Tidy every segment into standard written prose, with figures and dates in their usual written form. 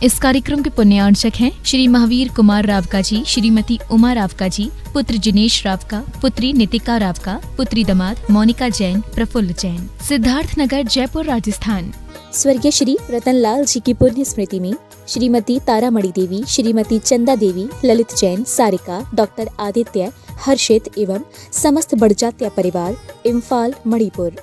इस कार्यक्रम के पुण्यार्चक हैं श्री महावीर कुमार रावका जी, श्रीमती उमा रावका जी, पुत्र जिनेश रावका, पुत्री नितिका रावका, पुत्री दामाद मोनिका जैन, प्रफुल्ल जैन, सिद्धार्थ नगर, जयपुर, राजस्थान। स्वर्गीय श्री रतनलाल जी की पुण्य स्मृति में श्रीमती तारामणि देवी, श्रीमती चंदा देवी, ललित जैन, सारिका, डॉक्टर आदित्य, हर्षित एवं समस्त बड़जात्या परिवार, इम्फाल, मणिपुर।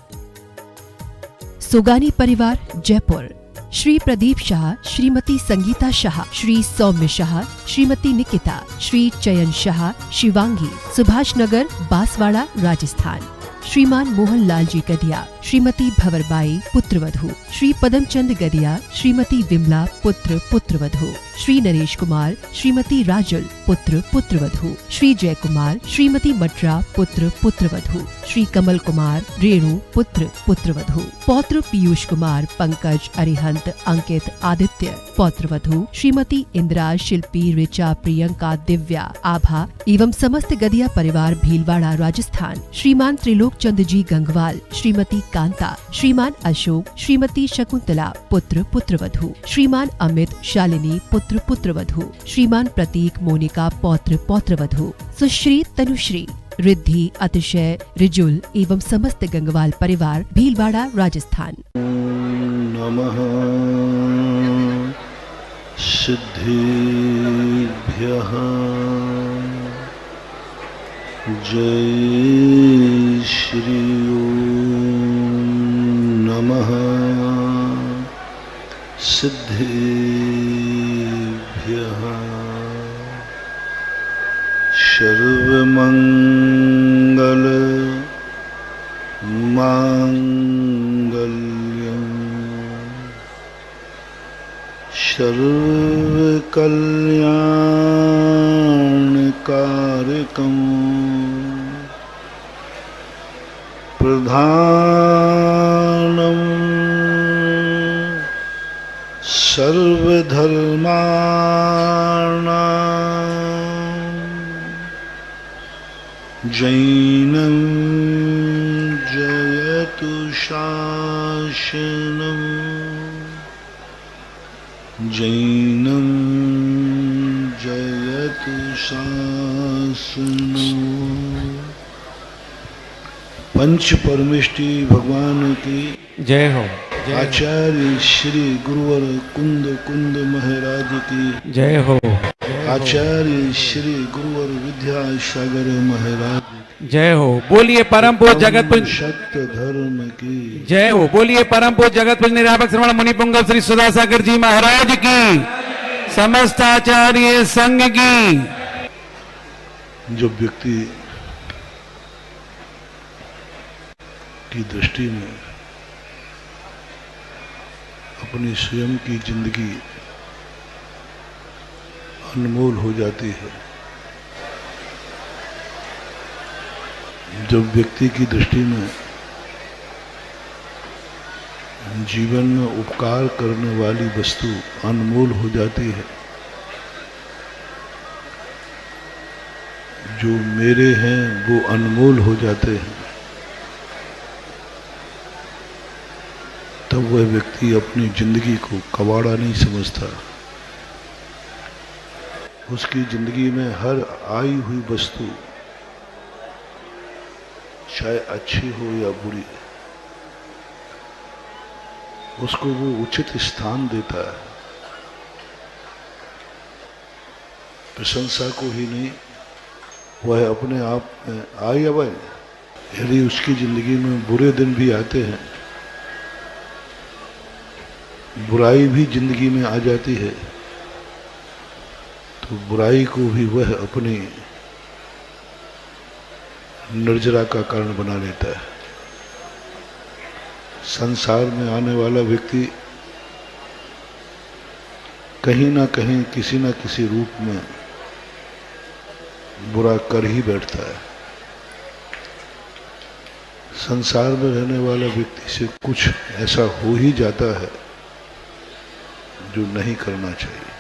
सुगानी परिवार, जयपुर। श्री प्रदीप शाह, श्रीमती संगीता शाह, श्री सौम्य शाह, श्रीमती निकिता, श्री चयन शाह, शिवांगी, सुभाष नगर, बांसवाड़ा, राजस्थान। श्रीमान मोहन लाल जी गदिया, श्रीमती भंवरबाई, पुत्रवधू। श्री पदमचंद गदिया, श्रीमती विमला, पुत्र पुत्रवधू। श्री नरेश कुमार, श्रीमती राजुल, पुत्र पुत्रवधू। श्री जय कुमार, श्रीमती मटरा, पुत्र पुत्रवधू। श्री कमल कुमार, रेणु, पुत्र पुत्रवधू। पौत्र पीयूष कुमार, पंकज, अरिहंत, अंकित, आदित्य, पौत्रवधू। श्रीमती इंदिरा, शिल्पी, ऋचा, प्रियंका, दिव्या, आभा एवं समस्त गदिया परिवार, भीलवाड़ा, राजस्थान। श्रीमान त्रिलोक चंद जी गंगवाल, श्रीमती कांता, श्रीमान अशोक, श्रीमती शकुंतला, पुत्र पुत्रवधू। श्रीमान अमित, शालिनी, पुत्र पुत्रवधू। श्रीमान प्रतीक, मोनिका, पौत्र पौत्रवधू। सुश्री तनुश्री, रिद्धि, अतिशय, रिजुल एवं समस्त गंगवाल परिवार, भीलवाड़ा, राजस्थान। नमः सिद्धिभ्यः। जय श्री ओम नमः सिद्धिभ्यः। सर्वमंगल मांगल्यं सर्वकल्याणकारकं प्रधानं सर्वधर्माणां जैनं जयतु शासनं जैनं जयतु शासनं। पंच परमेष्टि भगवान की जय हो। आचार्य श्री गुरुवर कुंद कुंद महाराज की जय हो। आचार्य श्री गुरुवर विद्यासागर महाराज जय हो। बोलिए परम पूज्य जगत पूज्य सत्य धर्म की जय हो। बोलिए परम पूज्य जगत पूज्य निरापक श्रवण मुनि पुंगव श्री सुधासागर जी महाराज की, समस्त आचार्य संघ की। जो व्यक्ति की दृष्टि में अपनी स्वयं की जिंदगी अनमोल हो जाती है, जब व्यक्ति की दृष्टि में जीवन में उपकार करने वाली वस्तु अनमोल हो जाती है, जो मेरे हैं वो अनमोल हो जाते हैं, तब वह व्यक्ति अपनी जिंदगी को कबाड़ा नहीं समझता। उसकी जिंदगी में हर आई हुई वस्तु चाहे अच्छी हो या बुरी, उसको वो उचित स्थान देता है। प्रशंसा को ही नहीं, वह अपने आप में आई अब यदि उसकी जिंदगी में बुरे दिन भी आते हैं, बुराई भी जिंदगी में आ जाती है, तो बुराई को भी वह अपनी निर्जरा का कारण बना लेता है। संसार में आने वाला व्यक्ति कहीं ना कहीं किसी न किसी रूप में बुरा कर ही बैठता है। संसार में रहने वाला व्यक्ति से कुछ ऐसा हो ही जाता है जो नहीं करना चाहिए।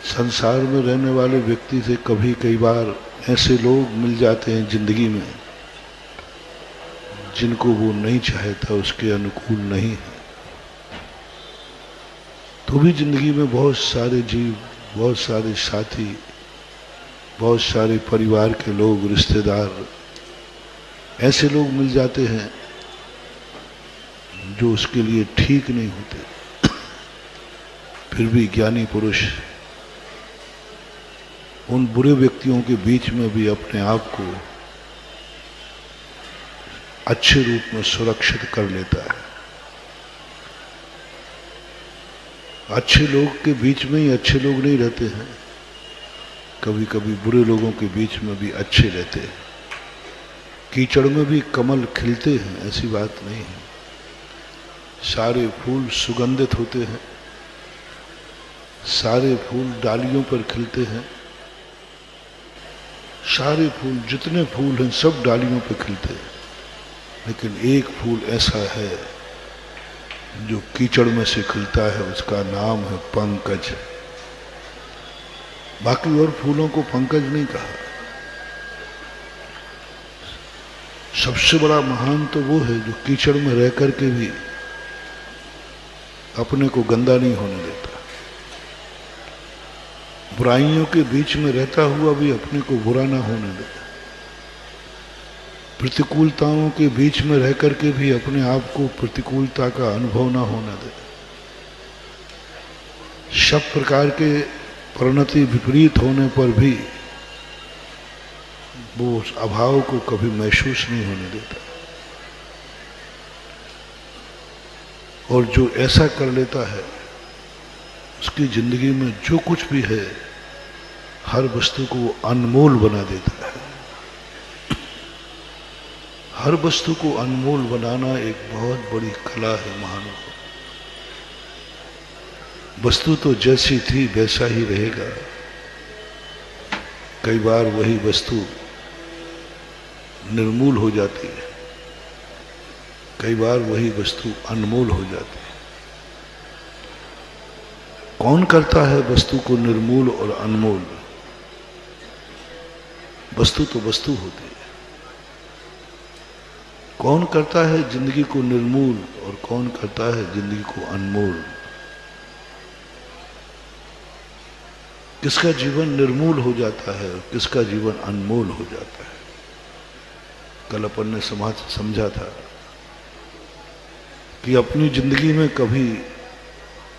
संसार में रहने वाले व्यक्ति से कभी कई बार ऐसे लोग मिल जाते हैं जिंदगी में जिनको वो नहीं चाहता, उसके अनुकूल नहीं है, तो भी जिंदगी में बहुत सारे जीव, बहुत सारे साथी, बहुत सारे परिवार के लोग, रिश्तेदार, ऐसे लोग मिल जाते हैं जो उसके लिए ठीक नहीं होते। फिर भी ज्ञानी पुरुष उन बुरे व्यक्तियों के बीच में भी अपने आप को अच्छे रूप में सुरक्षित कर लेता है। अच्छे लोग के बीच में ही अच्छे लोग नहीं रहते हैं, कभी कभी बुरे लोगों के बीच में भी अच्छे रहते हैं। कीचड़ में भी कमल खिलते हैं, ऐसी बात नहीं है। सारे फूल सुगंधित होते हैं, सारे फूल डालियों पर खिलते हैं, सारे फूल, जितने फूल हैं सब डालियों पर खिलते हैं, लेकिन एक फूल ऐसा है जो कीचड़ में से खिलता है, उसका नाम है पंकज। बाकी और फूलों को पंकज नहीं कहा। सबसे बड़ा महान तो वो है जो कीचड़ में रह करके भी अपने को गंदा नहीं होने देता, बुराइयों के बीच में रहता हुआ भी अपने को बुरा ना होने देता, प्रतिकूलताओं के बीच में रह करके भी अपने आप को प्रतिकूलता का अनुभव ना होने दे, सब प्रकार के परिणति विपरीत होने पर भी वो उस अभाव को कभी महसूस नहीं होने देता। और जो ऐसा कर लेता है उसकी जिंदगी में जो कुछ भी है हर वस्तु को वो अनमोल बना देता है। हर वस्तु को अनमोल बनाना एक बहुत बड़ी कला है महानुभाव। वस्तु तो जैसी थी वैसा ही रहेगा। कई बार वही वस्तु निर्मूल हो जाती है, कई बार वही वस्तु अनमोल हो जाती है। कौन करता है वस्तु को निर्मूल और अनमोल? वस्तु तो वस्तु होती है। कौन करता है जिंदगी को निर्मूल और कौन करता है जिंदगी को अनमोल? किसका जीवन निर्मूल हो जाता है और किसका जीवन अनमोल हो जाता है? कल अपन ने समझा था कि अपनी जिंदगी में कभी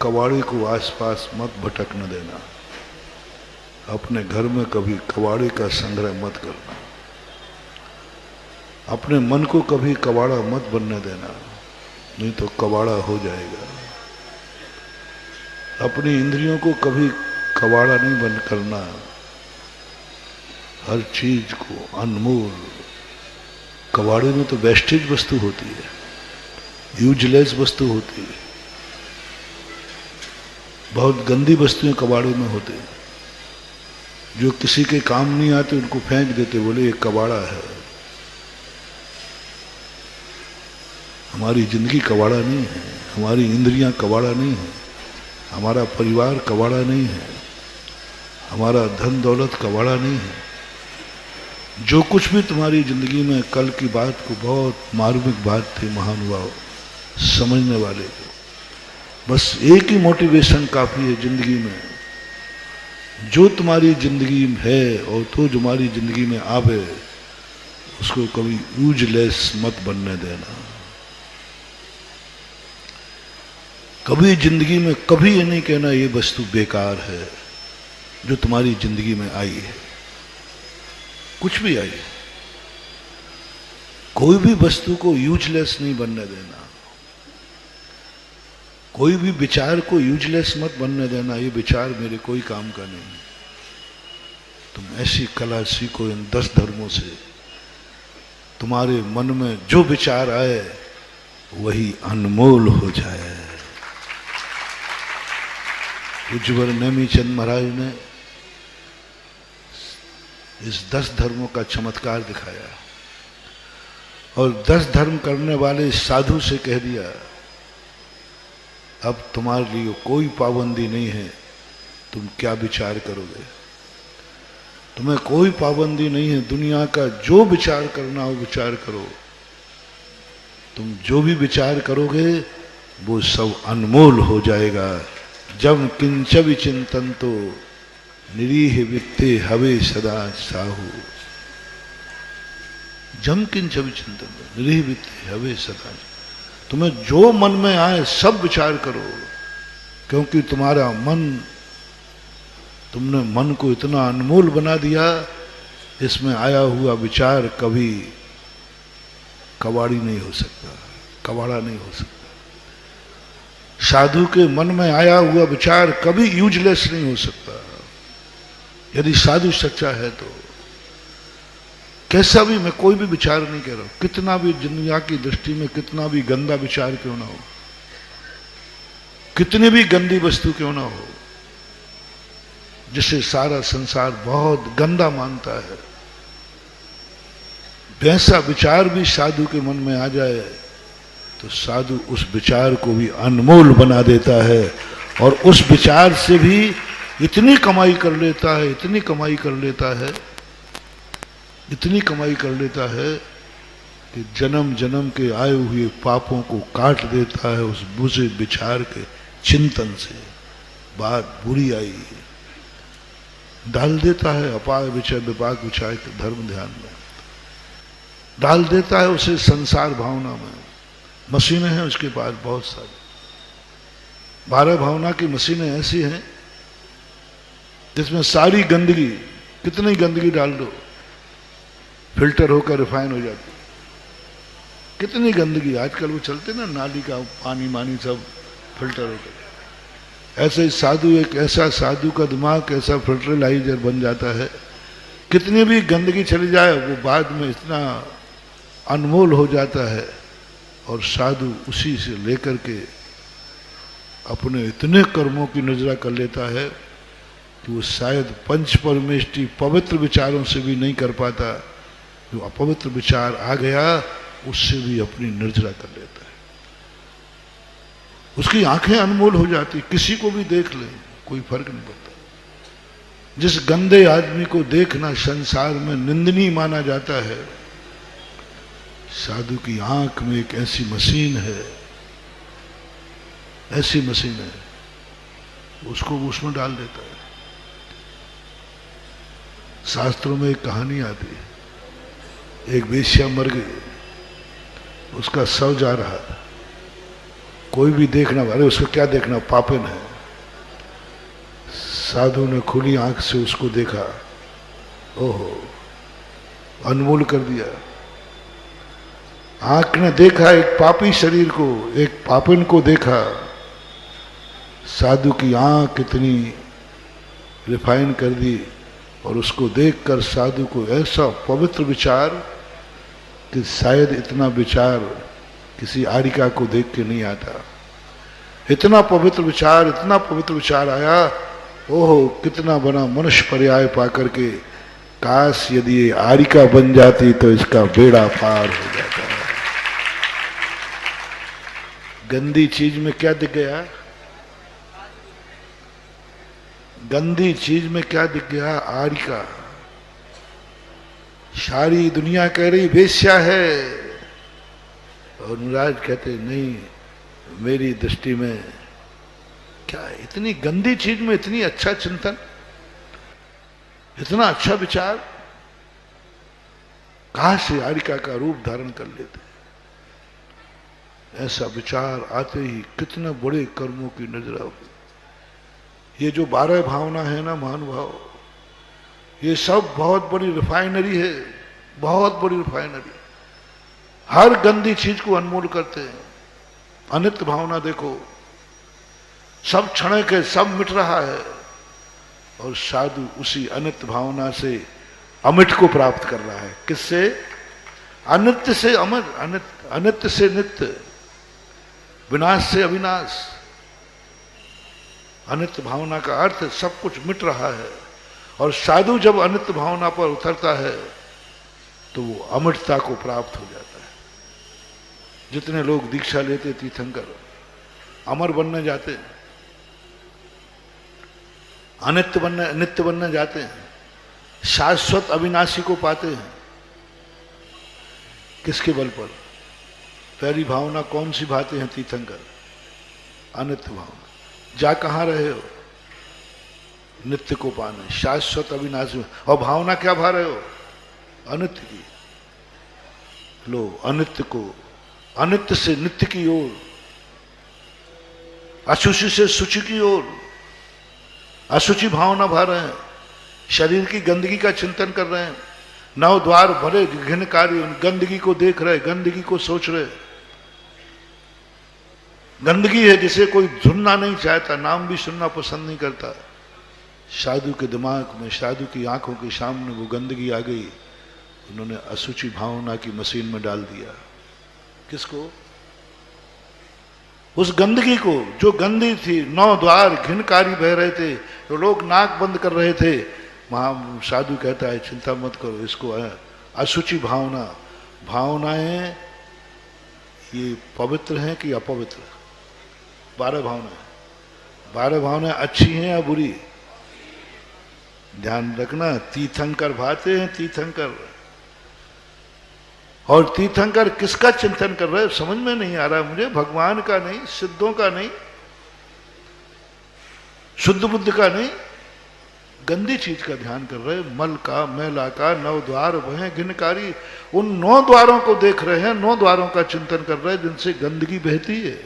कबाड़ी को आसपास मत भटकने देना, अपने घर में कभी कबाड़ी का संग्रह मत करना, अपने मन को कभी कबाड़ा मत बनने देना, नहीं तो कबाड़ा हो जाएगा। अपनी इंद्रियों को कभी कबाड़ा नहीं बंद करना, हर चीज को अनमोल। कबाड़े में तो वेस्टेज वस्तु होती है, यूजलेस वस्तु होती है, बहुत गंदी वस्तुएं कबाड़े में होती हैं, जो किसी के काम नहीं आते उनको फेंक देते, बोले ये कबाड़ा है। हमारी जिंदगी कबाड़ा नहीं है, हमारी इंद्रियां कबाड़ा नहीं है, हमारा परिवार कबाड़ा नहीं है, हमारा धन दौलत कबाड़ा नहीं है। जो कुछ भी तुम्हारी जिंदगी में, कल की बात को बहुत मार्मिक बात थी महानुभाव, समझने वाले को बस एक ही मोटिवेशन काफी है जिंदगी में। जो तुम्हारी जिंदगी में है और तो जो हमारी जिंदगी में आवे, उसको कभी यूजलेस मत बनने देना। कभी जिंदगी में कभी ये नहीं कहना ये वस्तु बेकार है जो तुम्हारी जिंदगी में आई है। कुछ भी आई, कोई भी वस्तु को यूजलेस नहीं बनने देना, कोई भी विचार को यूजलेस मत बनने देना, ये विचार मेरे कोई काम का नहीं। तुम ऐसी कला सीखो इन 10 धर्मों से, तुम्हारे मन में जो विचार आए वही अनमोल हो जाए। पूज्यवर नेमीचंद महाराज ने इस 10 धर्मों का चमत्कार दिखाया और 10 धर्म करने वाले साधु से कह दिया, अब तुम्हारे लिए कोई पाबंदी नहीं है, तुम क्या विचार करोगे। तुम्हें कोई पाबंदी नहीं है, दुनिया का जो विचार करना हो विचार करो। तुम जो भी विचार करोगे वो सब अनमोल हो जाएगा, जम किंच विचिंतन तो निरीह वित्ते हवे सदा साहू। जम किंच विचिंतन तो निरीह वित्ते हवे सदा। तुम्हें जो मन में आए सब विचार करो, क्योंकि तुम्हारा मन, तुमने मन को इतना अनमोल बना दिया, इसमें आया हुआ विचार कभी कबाड़ी नहीं हो सकता, कबाड़ा नहीं हो सकता। साधु के मन में आया हुआ विचार कभी यूजलेस नहीं हो सकता। यदि साधु सच्चा है तो कैसा भी, मैं कोई भी विचार नहीं कह रहा हूं, कितना भी दुनिया की दृष्टि में कितना भी गंदा विचार क्यों ना हो, कितनी भी गंदी वस्तु क्यों ना हो, जिसे सारा संसार बहुत गंदा मानता है, वैसा विचार भी साधु के मन में आ जाए तो साधु उस विचार को भी अनमोल बना देता है, और उस विचार से भी इतनी कमाई कर लेता है, इतनी कमाई कर लेता है, इतनी कमाई कर लेता है कि जन्म जन्म के आए हुए पापों को काट देता है उस बुरे विचार के चिंतन से। बात बुरी आई, डाल देता है अपाय विचय विपाक विचार के धर्म ध्यान में, डाल देता है उसे संसार भावना में। मशीनें हैं उसके पास बहुत सारी, 12 भावना की मशीनें ऐसी हैं जिसमें सारी गंदगी, कितनी गंदगी डाल दो फिल्टर होकर रिफाइन हो जाती। कितनी गंदगी आजकल वो चलते ना, नाली का पानी मानी सब फिल्टर होकर, ऐसे ही साधु, एक ऐसा साधु का दिमाग ऐसा फर्टिलाइजर बन जाता है, कितनी भी गंदगी चली जाए वो बाद में इतना अनमोल हो जाता है, और साधु उसी से लेकर के अपने इतने कर्मों की नजरा कर लेता है कि वो शायद पंच परमेष्टि पवित्र विचारों से भी नहीं कर पाता, जो अपवित्र विचार आ गया उससे भी अपनी निर्जरा कर लेता है। उसकी आंखें अनमोल हो जाती, किसी को भी देख ले कोई फर्क नहीं पड़ता। जिस गंदे आदमी को देखना संसार में निंदनीय माना जाता है, साधु की आंख में एक ऐसी मशीन है, ऐसी मशीन है, उसको उसमें डाल देता है। शास्त्रों में एक कहानी आती है, एक वेश्या मर गई, उसका शव जा रहा था, कोई भी देखना, अरे उसको क्या देखना, पापिन है। साधु ने खुली आंख से उसको देखा, ओहो, अनमोल कर दिया। आंख ने देखा एक पापी शरीर को, एक पापिन को देखा। साधु की आंख इतनी रिफाइन कर दी, और उसको देखकर साधु को ऐसा पवित्र विचार कि शायद इतना विचार किसी आरिका को देख के नहीं आता। इतना पवित्र विचार, इतना पवित्र विचार आया, ओहो कितना बड़ा मनुष्य पर्याय पा करके, काश यदि ये आरिका बन जाती तो इसका बेड़ा पार हो जाता है। गंदी चीज में क्या दिख गया, गंदी चीज में क्या दिख गया, आरिका। सारी दुनिया कह रही वेश्या है, और महाराज कहते नहीं, मेरी दृष्टि में क्या है, इतनी गंदी चीज में इतनी अच्छा चिंतन, इतना अच्छा विचार, कहां से आरिका का रूप धारण कर लेते। ऐसा विचार आते ही कितने बड़े कर्मों की नजर होगी। ये जो 12 भावना है ना महानुभाव, ये सब बहुत बड़ी रिफाइनरी है, बहुत बड़ी रिफाइनरी। हर गंदी चीज को अनमोल करते हैं। अनित्य भावना देखो, सब क्षण के सब मिट रहा है, और साधु उसी अनित्य भावना से अमिट को प्राप्त कर रहा है। किससे? अनित्य से अमर, अनित्य से नित्य, विनाश से अविनाश। अनित्य भावना का अर्थ सब कुछ मिट रहा है, और साधु जब अनित्य भावना पर उतरता है तो वो अमृतता को प्राप्त हो जाता है। जितने लोग दीक्षा लेते तीर्थंकर अमर बनने जाते हैं, नित्य बनने जाते हैं, शाश्वत अविनाशी को पाते हैं। किसके बल पर? पहली भावना कौन सी भाते हैं तीर्थंकर? अनित्य भावना। जा कहाँ रहे हो? नित्य को पाने, शाश्वत अविनाशी में। और भावना क्या भा रहे हो? अनित्य की। लो अनित्य को, अनित्य से नित्य की ओर, अशुचि से शुचि की ओर, अशुचि भावना भा रहे हैं, शरीर की गंदगी का चिंतन कर रहे हैं, नौ द्वार भरे घिनकारी, गंदगी को देख रहे, गंदगी को सोच रहे। गंदगी है जिसे कोई सुनना नहीं चाहता, नाम भी सुनना पसंद नहीं करता। साधु के दिमाग में, साधु की आंखों के सामने वो गंदगी आ गई, उन्होंने अशुचि भावना की मशीन में डाल दिया। किसको? उस गंदगी को जो गंदी थी, नौ द्वार घिनकारी बह रहे थे, तो लोग नाक बंद कर रहे थे। वहां साधु कहता है चिंता मत करो, इसको अशुचि भावना, भावनाएं ये पवित्र हैं कि अपवित्र? 12 भावनाएं, 12 भावनाएं अच्छी हैं या बुरी? ध्यान रखना, तीर्थंकर भाते हैं तीर्थंकर। और तीर्थंकर किसका चिंतन कर रहे हैं समझ में नहीं आ रहा मुझे, भगवान का नहीं, सिद्धों का नहीं, शुद्ध बुद्ध का नहीं, गंदी चीज का ध्यान कर रहे हैं, मल का, मैला का, 9 द्वार वह घिनकारी, उन 9 द्वारों को देख रहे हैं, 9 द्वारों का चिंतन कर रहे हैं जिनसे गंदगी बहती है।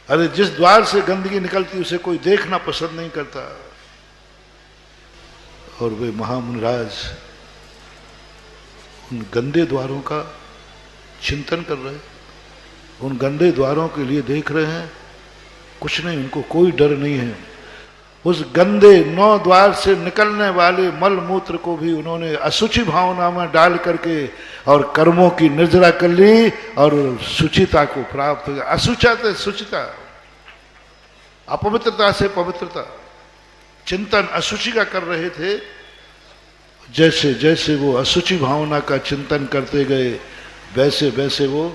अरे जिस द्वार से गंदगी निकलती उसे कोई देखना पसंद नहीं करता। और वे महामुनिराज उन गंदे द्वारों का चिंतन कर रहे हैं, उन गंदे द्वारों के लिए देख रहे हैं, कुछ नहीं, उनको कोई डर नहीं है। उस गंदे 9 द्वार से निकलने वाले मल मूत्र को भी उन्होंने अशुचि भावना में डाल करके और कर्मों की निर्जरा कर ली और शुचिता को प्राप्त हो गया। अशुचा से शुचिता, अपवित्रता से पवित्रता, चिंतन अशुचि का कर रहे थे। जैसे जैसे वो अशुचि भावना का चिंतन करते गए, वैसे वैसे वो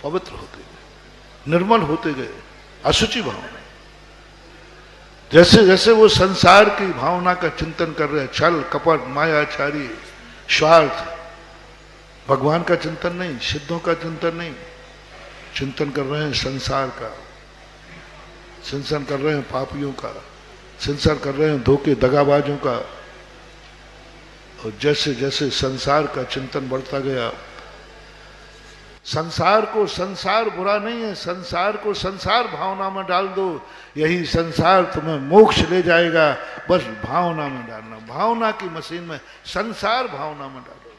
पवित्र होते गए, निर्मल होते गए। अशुचि भावना, जैसे जैसे वो संसार की भावना का चिंतन कर रहे हैं, छल कपट मायाचारी स्वार्थ, भगवान का चिंतन नहीं, सिद्धों का चिंतन नहीं, चिंतन कर रहे हैं संसार का, चिंतन कर रहे हैं पापियों का, चिंतन कर रहे हैं धोखे दगाबाजों का। और जैसे जैसे संसार का चिंतन बढ़ता गया, संसार को संसार बुरा नहीं है, संसार को संसार भावना में डाल दो, यही संसार तुम्हें मोक्ष ले जाएगा। बस भावना में डालना, भावना की मशीन में संसार भावना में डालो।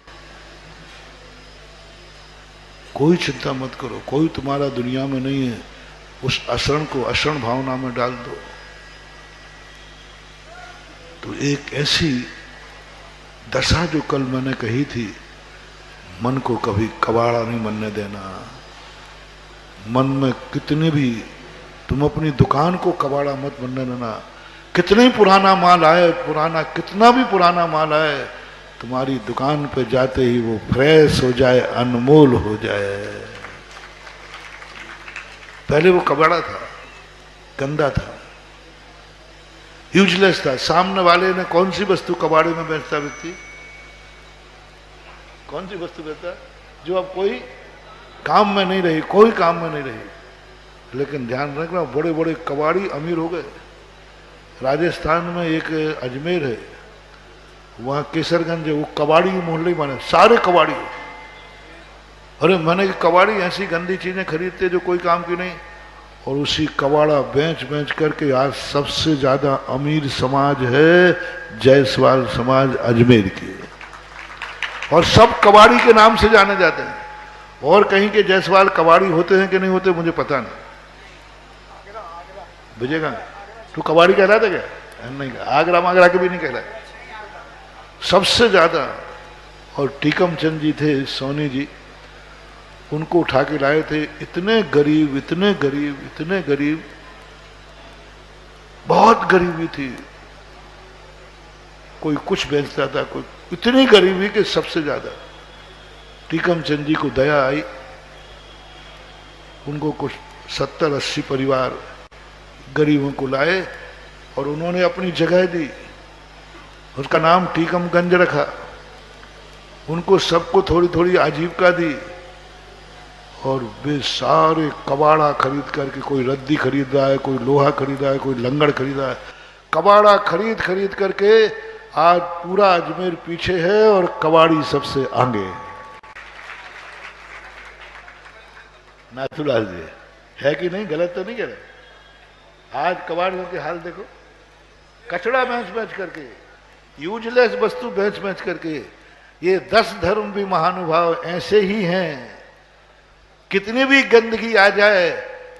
कोई चिंता मत करो, कोई तुम्हारा दुनिया में नहीं है, उस अशरण को अशरण भावना में डाल दो। तो एक ऐसी दशा जो कल मैंने कही थी, मन को कभी कबाड़ा नहीं बनने देना। मन में कितने भी, तुम अपनी दुकान को कबाड़ा मत बनने देना। कितने ही पुराना माल आए, पुराना कितना भी पुराना माल आए, तुम्हारी दुकान पे जाते ही वो फ्रेश हो जाए, अनमोल हो जाए। पहले वो कबाड़ा था, गंदा था, यूजलेस था। सामने वाले ने कौन सी वस्तु कबाड़े में बेचता व्यक्ति? कौन सी वस्तु बेचता? जो अब कोई काम में नहीं रही, कोई काम में नहीं रही। लेकिन ध्यान रखना, बड़े बड़े कबाड़ी अमीर हो गए। राजस्थान में एक अजमेर है, वहां केसरगंज है, वो कबाड़ी मोहल्ले बने, सारे कबाड़ी। अरे मैंने कबाड़ी ऐसी गंदी चीजें खरीदते जो कोई काम की नहीं, और उसी कबाड़ा बेच बेच करके आज सबसे ज्यादा अमीर समाज है जायसवाल समाज अजमेर की, और सब कबाड़ी के नाम से जाने जाते हैं। और कहीं के जायसवाल कबाड़ी होते हैं कि नहीं होते मुझे पता नहीं। बुझेगा तू कबाड़ी कहलाता क्या? नहीं, आगरा मागरा के भी नहीं कहलाए, सबसे ज्यादा। और टीकम चंद जी थे, सोनी जी, उनको उठा के लाए थे। इतने गरीब, इतने गरीब, इतने गरीब, बहुत गरीबी थी। कोई कुछ बेचता था, कोई, इतनी गरीबी कि सबसे ज्यादा। टीकम चंद जी को दया आई, उनको कुछ 70-80 परिवार गरीबों को लाए और उन्होंने अपनी जगह दी, उसका नाम टीकमगंज रखा। उनको सबको थोड़ी थोड़ी आजीविका दी और वे सारे कबाड़ा खरीद करके, कोई रद्दी खरीद रहा है, कोई लोहा खरीद रहा है, कोई लंगड़ खरीद रहा है, कबाड़ा खरीद खरीद करके आज पूरा अजमेर पीछे है और कबाड़ी सबसे आगे। नाथूलाल जी है कि नहीं? गलत तो नहीं कह रहे? आज कबाड़ियों के हाल देखो, कचड़ा बेच बेच करके, यूजलेस वस्तु बेच बेच करके। ये 10 धर्म भी महानुभाव ऐसे ही हैं। कितनी भी गंदगी आ जाए,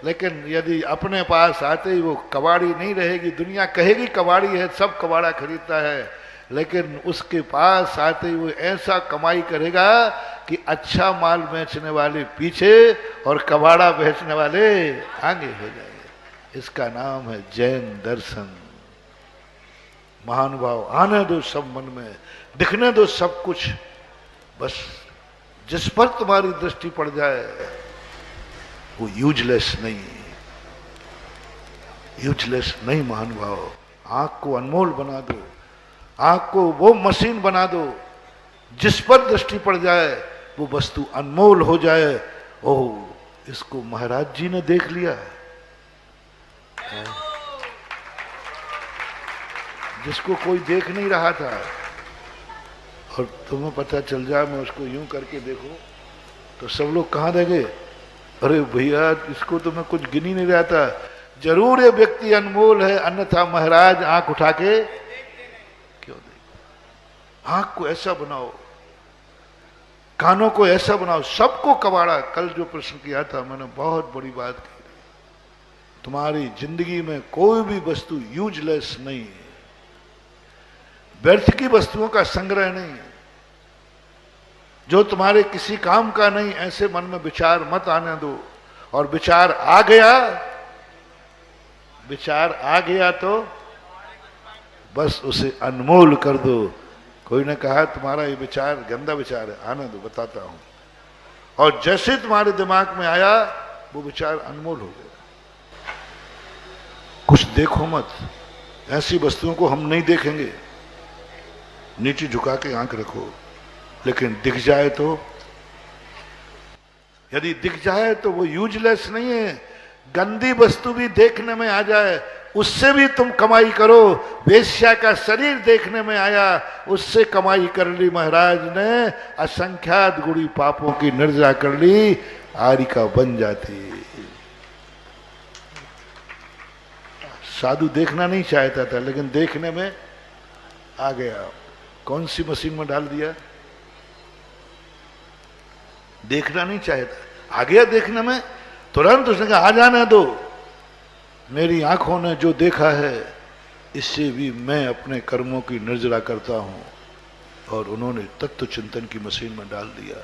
लेकिन यदि अपने पास आते ही वो कबाड़ी नहीं रहेगी। दुनिया कहेगी कबाड़ी है, सब कबाड़ा खरीदता है, लेकिन उसके पास आते ही वो ऐसा कमाई करेगा कि अच्छा माल बेचने वाले पीछे और कबाड़ा बेचने वाले आगे हो जाएंगे। इसका नाम है जैन दर्शन। महानुभाव आने दो सब मन में, दिखने दो सब कुछ, बस जिस पर तुम्हारी दृष्टि पड़ जाए वो यूजलेस नहीं, यूजलेस नहीं। महानुभाव आंख को अनमोल बना दो, आंख को वो मशीन बना दो जिस पर दृष्टि पड़ जाए वो वस्तु अनमोल हो जाए। ओह, इसको महाराज जी ने देख लिया, जिसको कोई देख नहीं रहा था, और तुम्हें पता चल जाए मैं उसको यूं करके देखो तो सब लोग कहां देंगे? अरे भैया, इसको तो मैं कुछ गिन ही नहीं रहा था। जरूर ये व्यक्ति अनमोल है, अन्यथा महाराज आंख उठा के क्यों देखो? आंख को ऐसा बनाओ, कानों को ऐसा बनाओ, सबको कबाड़ा। कल जो प्रश्न किया था मैंने, बहुत बड़ी बात की। तुम्हारी जिंदगी में कोई भी वस्तु यूजलेस नहीं है, व्यर्थ की वस्तुओं का संग्रह नहीं, जो तुम्हारे किसी काम का नहीं, ऐसे मन में विचार मत आने दो। और विचार आ गया, विचार आ गया तो बस उसे अनमोल कर दो। कोई ने कहा तुम्हारा ये विचार गंदा विचार है, आने दो, बताता हूं। और जैसे तुम्हारे दिमाग में आया वो विचार अनमोल हो गया। कुछ देखो मत, ऐसी वस्तुओं को हम नहीं देखेंगे, नीचे झुका के आंख रखो। लेकिन दिख जाए तो, यदि दिख जाए तो वो यूजलेस नहीं है। गंदी वस्तु भी देखने में आ जाए, उससे भी तुम कमाई करो। वेश्या का शरीर देखने में आया, उससे कमाई कर ली महाराज ने। असंख्यात गुड़ी पापों की निर्जा कर ली, आरिका बन जाती। साधु देखना नहीं चाहता था, लेकिन देखने में आ गया। कौन सी मशीन में डाल दिया? देखना नहीं चाहता, आ गया देखने में। तुरंत उसने कहा आ जाने दो, मेरी आंखों ने जो देखा है इससे भी मैं अपने कर्मों की निर्जरा करता हूं। और उन्होंने तत्व चिंतन की मशीन में डाल दिया।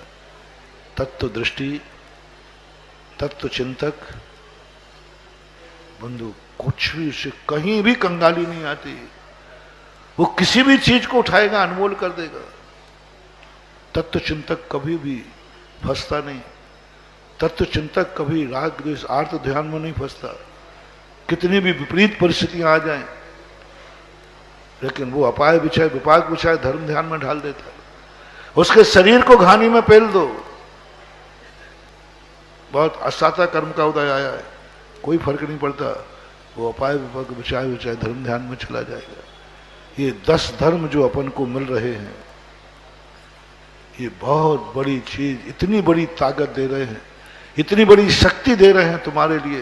तत्व दृष्टि, तत्व चिंतक बंधु, कुछ भी उसे कहीं भी कंगाली नहीं आती। वो किसी भी चीज को उठाएगा, अनमोल कर देगा। तत्व चिंतक कभी भी फंसता नहीं। तत्व चिंतक कभी राग द्वेष आर्त ध्यान में नहीं फंसता। कितनी भी विपरीत परिस्थितियां आ जाएं, लेकिन वो अपाय बिछाए, विपाक बिछाए, धर्म ध्यान में ढाल देता है। उसके शरीर को घानी में पेल दो, बहुत असाता कर्म का उदय आया है, कोई फर्क नहीं पड़ता। वो अपाय विपाक बिछाए बिछाए धर्म ध्यान में चला जाएगा। ये 10 धर्म जो अपन को मिल रहे हैं, ये बहुत बड़ी चीज, इतनी बड़ी ताकत दे रहे हैं, इतनी बड़ी शक्ति दे रहे हैं तुम्हारे लिए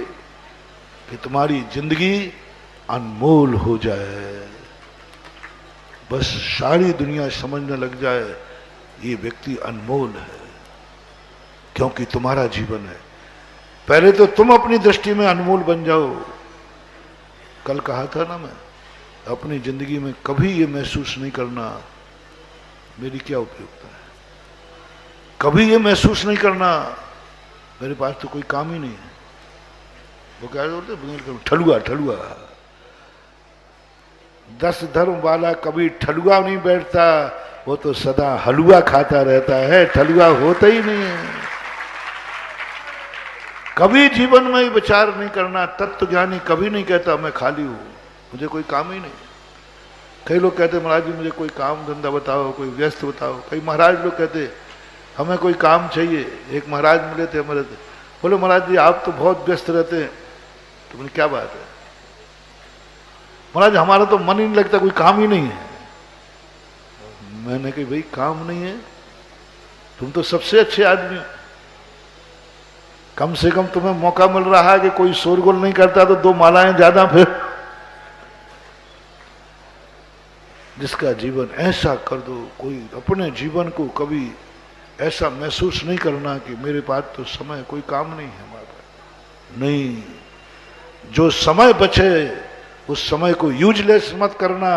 कि तुम्हारी जिंदगी अनमोल हो जाए। बस सारी दुनिया समझने लग जाए ये व्यक्ति अनमोल है, क्योंकि तुम्हारा जीवन है। पहले तो तुम अपनी दृष्टि में अनमोल बन जाओ। कल कहा था ना मैं, अपनी जिंदगी में कभी ये महसूस नहीं करना मेरी क्या उपयोगिता है, कभी ये महसूस नहीं करना मेरे पास तो कोई काम ही नहीं है। वो क्या बोलते, ठलुआ ठलुआ। 10 धर्म वाला कभी ठलुआ नहीं बैठता, वो तो सदा हलुआ खाता रहता है, ठलुआ होता ही नहीं है। कभी जीवन में ही विचार नहीं करना। तत्वज्ञानी कभी नहीं कहता मैं खाली हूं, मुझे कोई काम ही नहीं। कई लोग कहते महाराज जी मुझे कोई काम धंधा बताओ, कोई व्यस्त बताओ। कई महाराज लोग कहते हमें कोई काम चाहिए। एक महाराज मिले थे हमारे, बोले महाराज जी आप तो बहुत व्यस्त रहते हैं। तो बोले क्या बात है? महाराज हमारा तो मन ही नहीं लगता, कोई काम ही नहीं है। मैंने कहा भाई काम नहीं है, तुम तो सबसे अच्छे आदमी हो, कम से कम तुम्हें मौका मिल रहा है कि कोई शोरगुल नहीं करता तो 2 मालाएं ज्यादा फिर। जिसका जीवन ऐसा कर दो, कोई अपने जीवन को कभी ऐसा महसूस नहीं करना कि मेरे पास तो समय कोई काम नहीं है हमारा। नहीं, जो समय बचे उस समय को यूजलेस मत करना,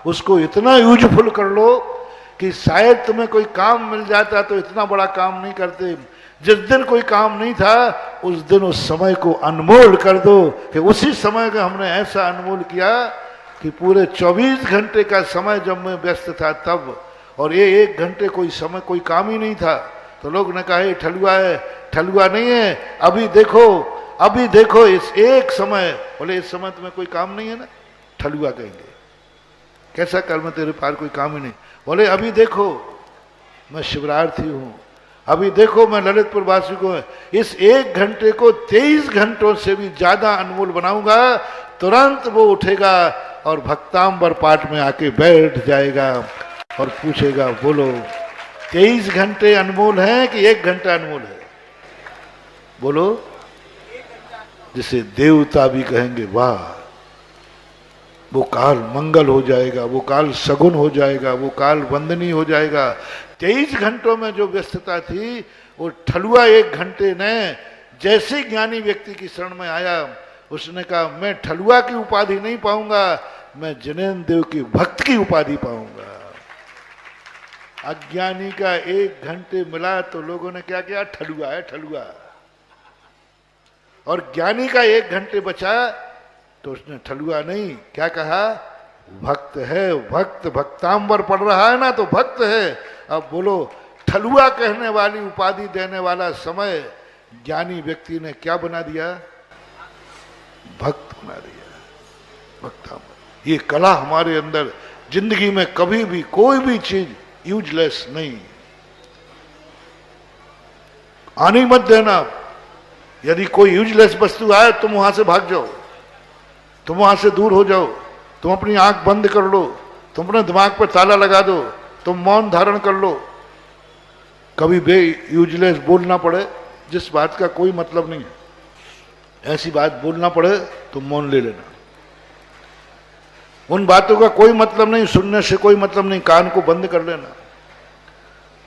उसको इतना यूजफुल कर लो कि शायद तुम्हें कोई काम मिल जाता तो इतना बड़ा काम नहीं करते। जिस दिन कोई काम नहीं था उस दिन उस समय को अनमोल कर दो कि उसी समय को हमने ऐसा अनमोल किया कि पूरे 24 घंटे का समय जब मैं व्यस्त था तब, और ये 1 घंटे कोई समय कोई काम ही नहीं था, तो लोग ने कहा ये ठलुआ है। ठलुआ नहीं है, अभी देखो इस एक समय। बोले इस समय तुम्हें कोई काम नहीं है ना, ठलुआ कहेंगे। कैसा कर्म तेरे पास कोई काम ही नहीं। बोले अभी देखो मैं शिवरार्थी हूं, अभी देखो मैं ललितपुर वासी को इस 1 घंटे को 23 घंटों से भी ज्यादा अनमोल बनाऊंगा। तुरंत वो उठेगा और भक्तांबर पाठ में आके बैठ जाएगा और पूछेगा बोलो 23 घंटे अनमोल हैं कि 1 घंटा अनमोल है? बोलो। जिसे देवता भी कहेंगे वाह, वो काल मंगल हो जाएगा, वो काल सगुन हो जाएगा, वो काल वंदनीय हो जाएगा। 23 घंटों में जो व्यस्तता थी वो ठलुआ 1 घंटे ने जैसे ज्ञानी व्यक्ति की शरण में आया, उसने कहा मैं ठलुआ की उपाधि नहीं पाऊंगा, मैं जिनेन्द्र देव की भक्त की उपाधि पाऊंगा। अज्ञानी का 1 घंटे मिला तो लोगों ने क्या किया? ठलुआ है ठलुआ। और ज्ञानी का 1 घंटे बचा तो उसने ठलुआ नहीं क्या कहा? भक्त है। भक्त भक्तांबर पढ़ रहा है ना तो भक्त है। अब बोलो ठलुआ कहने वाली उपाधि देने वाला समय ज्ञानी व्यक्ति ने क्या बना दिया? भक्त बना दिया, भक्तांबर। ये कला हमारे अंदर, जिंदगी में कभी भी कोई भी चीज यूजलेस नहीं आनी मत देना। यदि कोई यूजलेस वस्तु आए तुम वहां से भाग जाओ, तुम वहां से दूर हो जाओ, तुम अपनी आंख बंद कर लो, तुम अपने दिमाग पर ताला लगा दो, तुम मौन धारण कर लो। कभी बे यूजलेस बोलना पड़े जिस बात का कोई मतलब नहीं है, ऐसी बात बोलना पड़े तो मौन ले लेना। उन बातों का कोई मतलब नहीं, सुनने से कोई मतलब नहीं, कान को बंद कर लेना।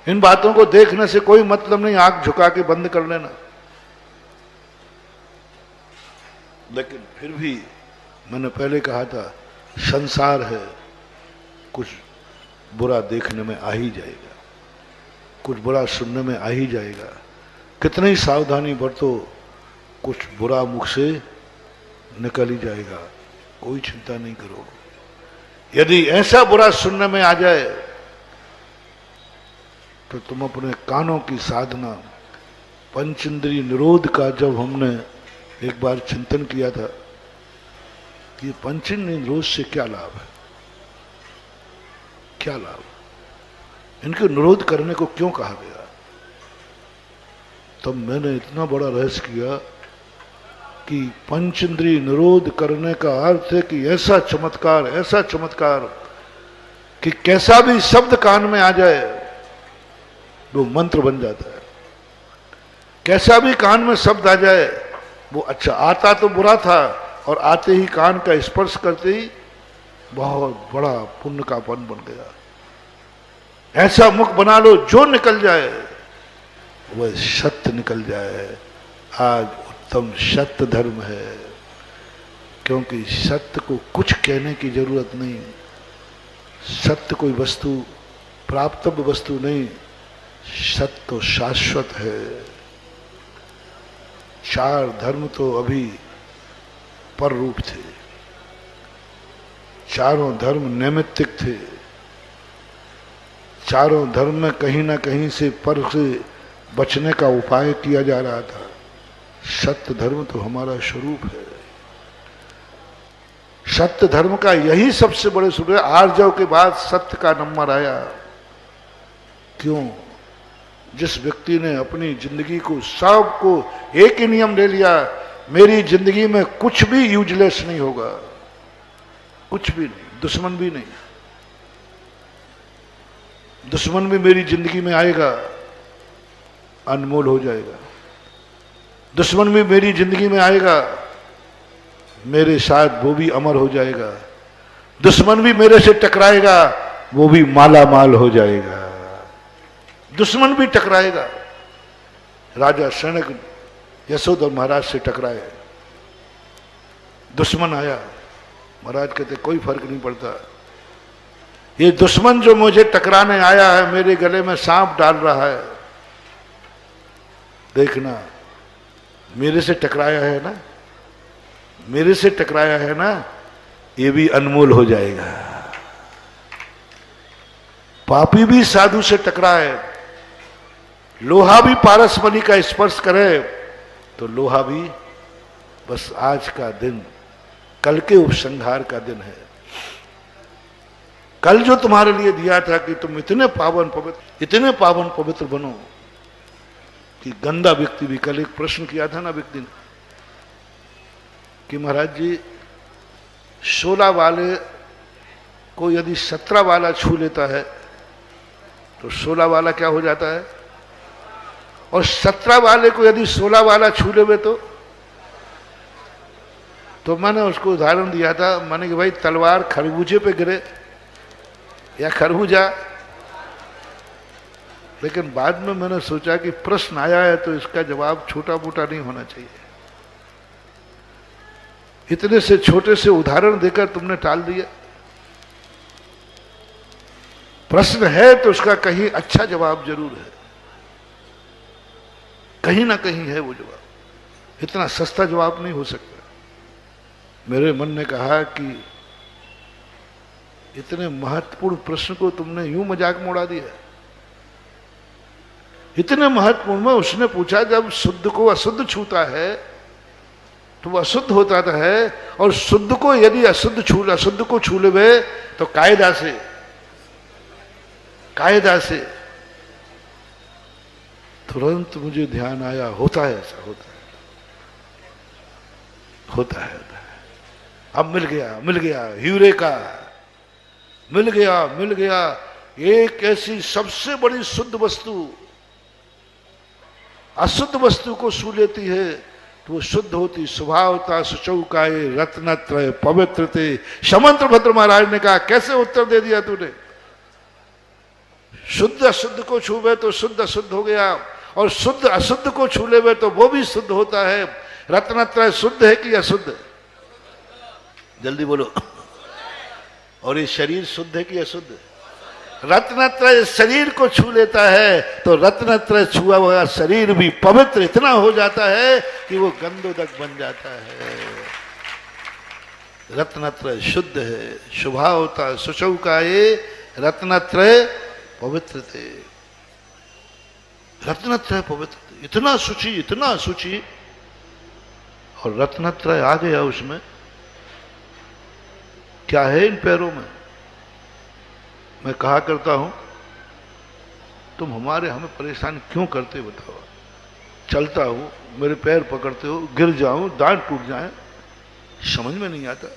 इन बातों को देखने से कोई मतलब नहीं, आंख झुका के बंद कर लेना। लेकिन फिर भी मैंने पहले कहा था संसार है, कुछ बुरा देखने में आ ही जाएगा, कुछ बुरा सुनने में आ ही जाएगा। कितनी सावधानी बरतो, कुछ बुरा मुख से निकल ही जाएगा, कोई चिंता नहीं करो। यदि ऐसा बुरा सुनने में आ जाए तो तुम अपने कानों की साधना, पंचेंद्रिय निरोध का जब हमने एक बार चिंतन किया था कि पंचेंद्रिय निरोध से क्या लाभ है, क्या लाभ, इनके निरोध करने को क्यों कहा गया, तब मैंने इतना बड़ा रहस्य किया कि पंचेंद्रिय निरोध करने का अर्थ है कि ऐसा चमत्कार कि कैसा भी शब्द कान में आ जाए वो मंत्र बन जाता है। कैसा भी कान में शब्द आ जाए वो अच्छा, आता तो बुरा था और आते ही कान का स्पर्श करते ही बहुत बड़ा पुण्य का पन बन गया। ऐसा मुख बना लो जो निकल जाए वह सत्य निकल जाए। आज उत्तम सत्य धर्म है, क्योंकि सत्य को कुछ कहने की जरूरत नहीं। सत्य कोई वस्तु, प्राप्तव्य वस्तु नहीं, सत्य तो शाश्वत है। 4 धर्म तो अभी पर रूप थे, चारों धर्म नैमित्तिक थे। चारों धर्म में कहीं ना कहीं से पर से बचने का उपाय किया जा रहा था। सत्य धर्म तो हमारा स्वरूप है। सत्य धर्म का यही सबसे बड़े स्वरूप है। आर्जव के बाद सत्य का नंबर आया। क्यों? जिस व्यक्ति ने अपनी जिंदगी को सबको एक ही नियम ले लिया, मेरी जिंदगी में कुछ भी यूजलेस नहीं होगा, कुछ भी नहीं, दुश्मन भी नहीं, दुश्मन भी मेरी जिंदगी में आएगा अनमोल हो जाएगा, दुश्मन भी मेरी जिंदगी में आएगा मेरे साथ वो भी अमर हो जाएगा, दुश्मन भी मेरे से टकराएगा वो भी माला माल हो जाएगा, दुश्मन भी टकराएगा। राजा सनक यशोधर महाराज से टकराए, दुश्मन आया, महाराज कहते कोई फर्क नहीं पड़ता, ये दुश्मन जो मुझे टकराने आया है मेरे गले में सांप डाल रहा है, देखना मेरे से टकराया है ना, मेरे से टकराया है ना, ये भी अनमोल हो जाएगा। पापी भी साधु से टकराए, लोहा भी पारसमणि का स्पर्श करे तो लोहा भी बस आज का दिन कल के उपसंहार का दिन है। कल जो तुम्हारे लिए दिया था कि तुम इतने पावन पवित्र बनो कि गंदा व्यक्ति भी, कल एक प्रश्न किया था ना व्यक्ति ने कि महाराज जी 16 वाले को यदि 17 वाला छू लेता है तो 16 वाला क्या हो जाता है, और 17 वाले को यदि 16 वाला छू लेवे तो मैंने उसको उदाहरण दिया था, मैंने कि भाई तलवार खरबूजे पे गिरे या खरबूजा, लेकिन बाद में मैंने सोचा कि प्रश्न आया है तो इसका जवाब छोटा मोटा नहीं होना चाहिए, इतने से छोटे से उदाहरण देकर तुमने टाल दिया। प्रश्न है तो उसका कहीं अच्छा जवाब जरूर है, कहीं ना कहीं है वो जवाब, इतना सस्ता जवाब नहीं हो सकता। मेरे मन ने कहा कि इतने महत्वपूर्ण प्रश्न को तुमने यूं मजाक में उड़ा दिया। इतने महत्वपूर्ण में उसने पूछा जब शुद्ध को अशुद्ध छूता है तो वह अशुद्ध होता है, और शुद्ध को यदि अशुद्ध को छू लेवे तो कायदा से तुरंत मुझे ध्यान आया, होता है ऐसा, होता है। अब मिल गया यूरेका, मिल गया एक ऐसी सबसे बड़ी शुद्ध वस्तु अशुद्ध वस्तु को छू लेती है तो वो शुद्ध होती, स्वभावता सुचौकाए रत्नत्रय पवित्रते। समंत्र भद्र महाराज ने कहा कैसे उत्तर दे दिया तूने, शुद्ध अशुद्ध को छूवे तो शुद्ध अशुद्ध हो गया, और शुद्ध अशुद्ध को छू लेवे तो वो भी शुद्ध होता है। रत्नत्रय शुद्ध है कि अशुद्ध, जल्दी बोलो। और ये शरीर शुद्ध है कि अशुद्ध? रत्नत्रय शरीर को छू लेता है तो रत्नत्रय छुआ हुआ शरीर भी पवित्र इतना हो जाता है कि वो गंधोदक बन जाता है। रत्नत्रय शुद्ध है, शुभावता सुचौकाए रत्नत्रय पवित्र थे। रत्नत्रय पवित्र, इतना शुचि, और रत्नत्रय आ गया उसमें। क्या है इन पैरों में? मैं कहा करता हूं तुम हमें परेशान क्यों करते बताओ। चलता हूं, मेरे पैर पकड़ते हो, गिर जाऊं, दांत टूट जाए, समझ में नहीं आता।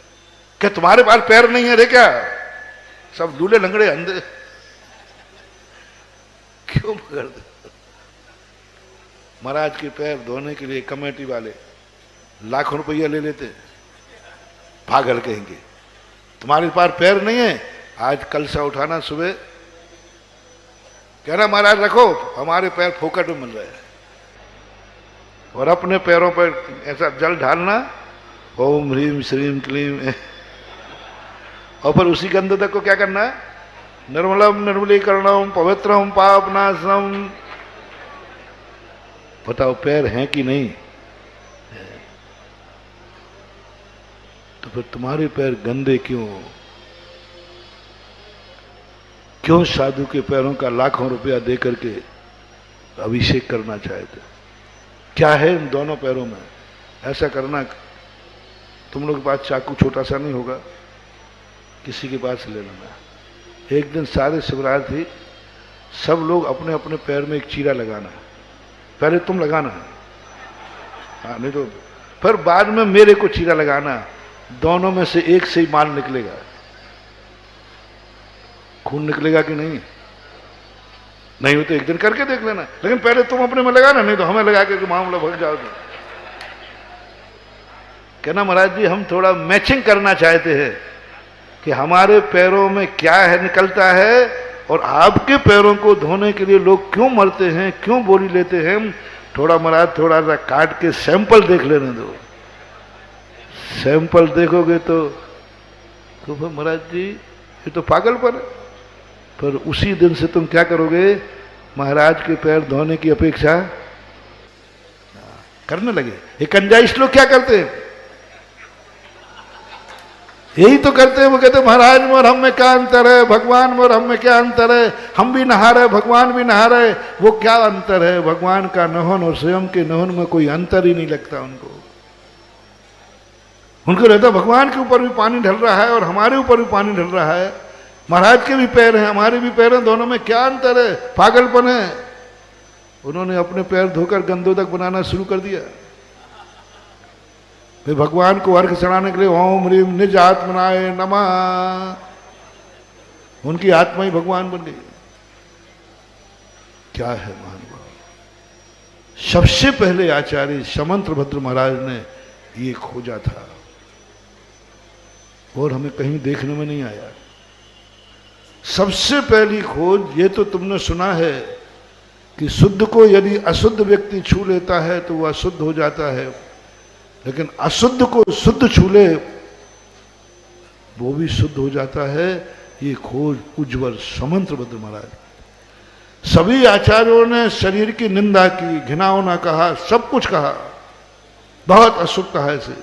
क्या तुम्हारे पास पैर नहीं है रे क्या? सब लूले लंगड़े अंधे क्यों पकड़ते? महाराज के पैर धोने के लिए कमेटी वाले लाखों रुपया ले लेते, पागल कहेंगे। तुम्हारे पास पैर नहीं है, आज कलशा उठाना सुबह, कहना महाराज रखो, हमारे पैर फोकट में मिल रहे हैं, और अपने पैरों पर ऐसा जल ढालना, ओम ह्रीम श्रीम क्लीम, और फिर उसी गंधोदक को क्या करना है? निर्मलम निर्मलीकरणम पवित्रम पापनाशनम। बताओ पैर हैं कि नहीं? तो फिर तुम्हारे पैर गंदे क्यों? क्यों साधु के पैरों का लाखों रुपया दे करके अभिषेक करना चाहते? क्या है इन दोनों पैरों में? ऐसा करना, तुम लोग के पास चाकू छोटा सा नहीं होगा, किसी के पास ले लेना। एक दिन सारे शिवरात्रि सब लोग अपने अपने पैर में एक चीरा लगाना, पहले तुम लगाना, हाँ, नहीं तो फिर बाद में मेरे को चीरा लगाना, दोनों में से एक से ही माल निकलेगा। खून निकलेगा कि नहीं? नहीं हो तो एक दिन करके देख लेना, लेकिन पहले तुम अपने में लगाना, नहीं तो हमें लगा के मामला भग जाओगे। कहना महाराज जी हम थोड़ा मैचिंग करना चाहते हैं कि हमारे पैरों में क्या है निकलता है और आपके पैरों को धोने के लिए लोग क्यों मरते हैं, क्यों बोली लेते हैं। थोड़ा महाराज थोड़ा सा काट के सैंपल देख लेने दो। सैंपल देखोगे तो फिर महाराज जी ये तो पागलपन है। पर उसी दिन से तुम क्या करोगे, महाराज के पैर धोने की अपेक्षा करने लगे। ये कंजाइश लोग क्या करते हैं, यही तो करते हैं। वो कहते हैं महाराज में और हम में क्या अंतर है, भगवान में और हम में क्या अंतर है, हम भी नहा रहे भगवान भी नहा रहे। वो क्या अंतर है, भगवान का नहन और स्वयं के नहन में कोई अंतर ही नहीं लगता उनको रहता भगवान के ऊपर भी पानी ढल रहा है और हमारे ऊपर भी पानी ढल रहा है। महाराज के भी पैर हैं, हमारे भी पैर हैं, दोनों में क्या अंतर है, पागलपन है। उन्होंने अपने पैर धोकर गंदोदक बनाना शुरू कर दिया। फिर भगवान को अर्घ चढ़ाने के लिए ओम ह्रीम निज आत्मनाय नमः, उनकी आत्मा ही भगवान बन गई। क्या है महानुभाव, सबसे पहले आचार्य समंतभद्र महाराज ने ये खोजा था और हमें कहीं देखने में नहीं आया। सबसे पहली खोज ये तो तुमने सुना है कि शुद्ध को यदि अशुद्ध व्यक्ति छू लेता है तो वह अशुद्ध हो जाता है, लेकिन अशुद्ध को शुद्ध छू ले वो भी शुद्ध हो जाता है। ये खोज उज्ज्वल समंतभद्र महाराज। सभी आचार्यों ने शरीर की निंदा की, घिनौना कहा, सब कुछ कहा, बहुत अशुभ कहा इसे,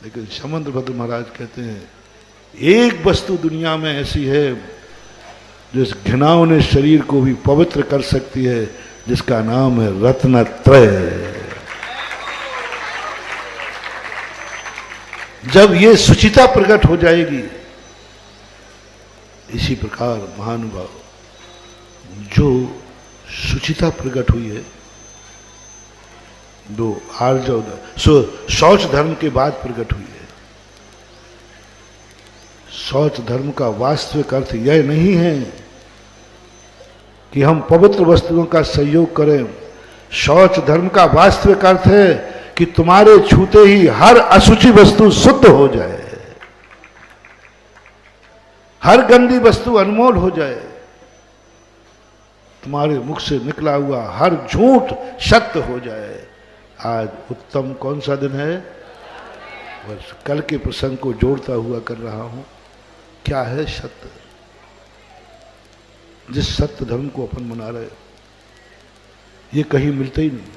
लेकिन समंतभद्र महाराज कहते हैं एक वस्तु दुनिया में ऐसी है जो इस घिनौने शरीर को भी पवित्र कर सकती है, जिसका नाम है रत्नत्रय। जब ये सुचिता प्रकट हो जाएगी, इसी प्रकार महानुभाव जो सुचिता प्रकट हुई है दो आर्जव शौच धर्म के बाद प्रकट हुई है। शौच धर्म का वास्तविक अर्थ यह नहीं है कि हम पवित्र वस्तुओं का सहयोग करें। शौच धर्म का वास्तविक अर्थ है कि तुम्हारे छूते ही हर अशुचि वस्तु शुद्ध हो जाए, हर गंदी वस्तु अनमोल हो जाए, तुम्हारे मुख से निकला हुआ हर झूठ सत्य हो जाए। आज उत्तम कौन सा दिन है, बस कल के प्रसंग को जोड़ता हुआ कर रहा हूं। क्या है सत्य, जिस सत्य धर्म को अपन मना रहे ये कहीं मिलते ही नहीं।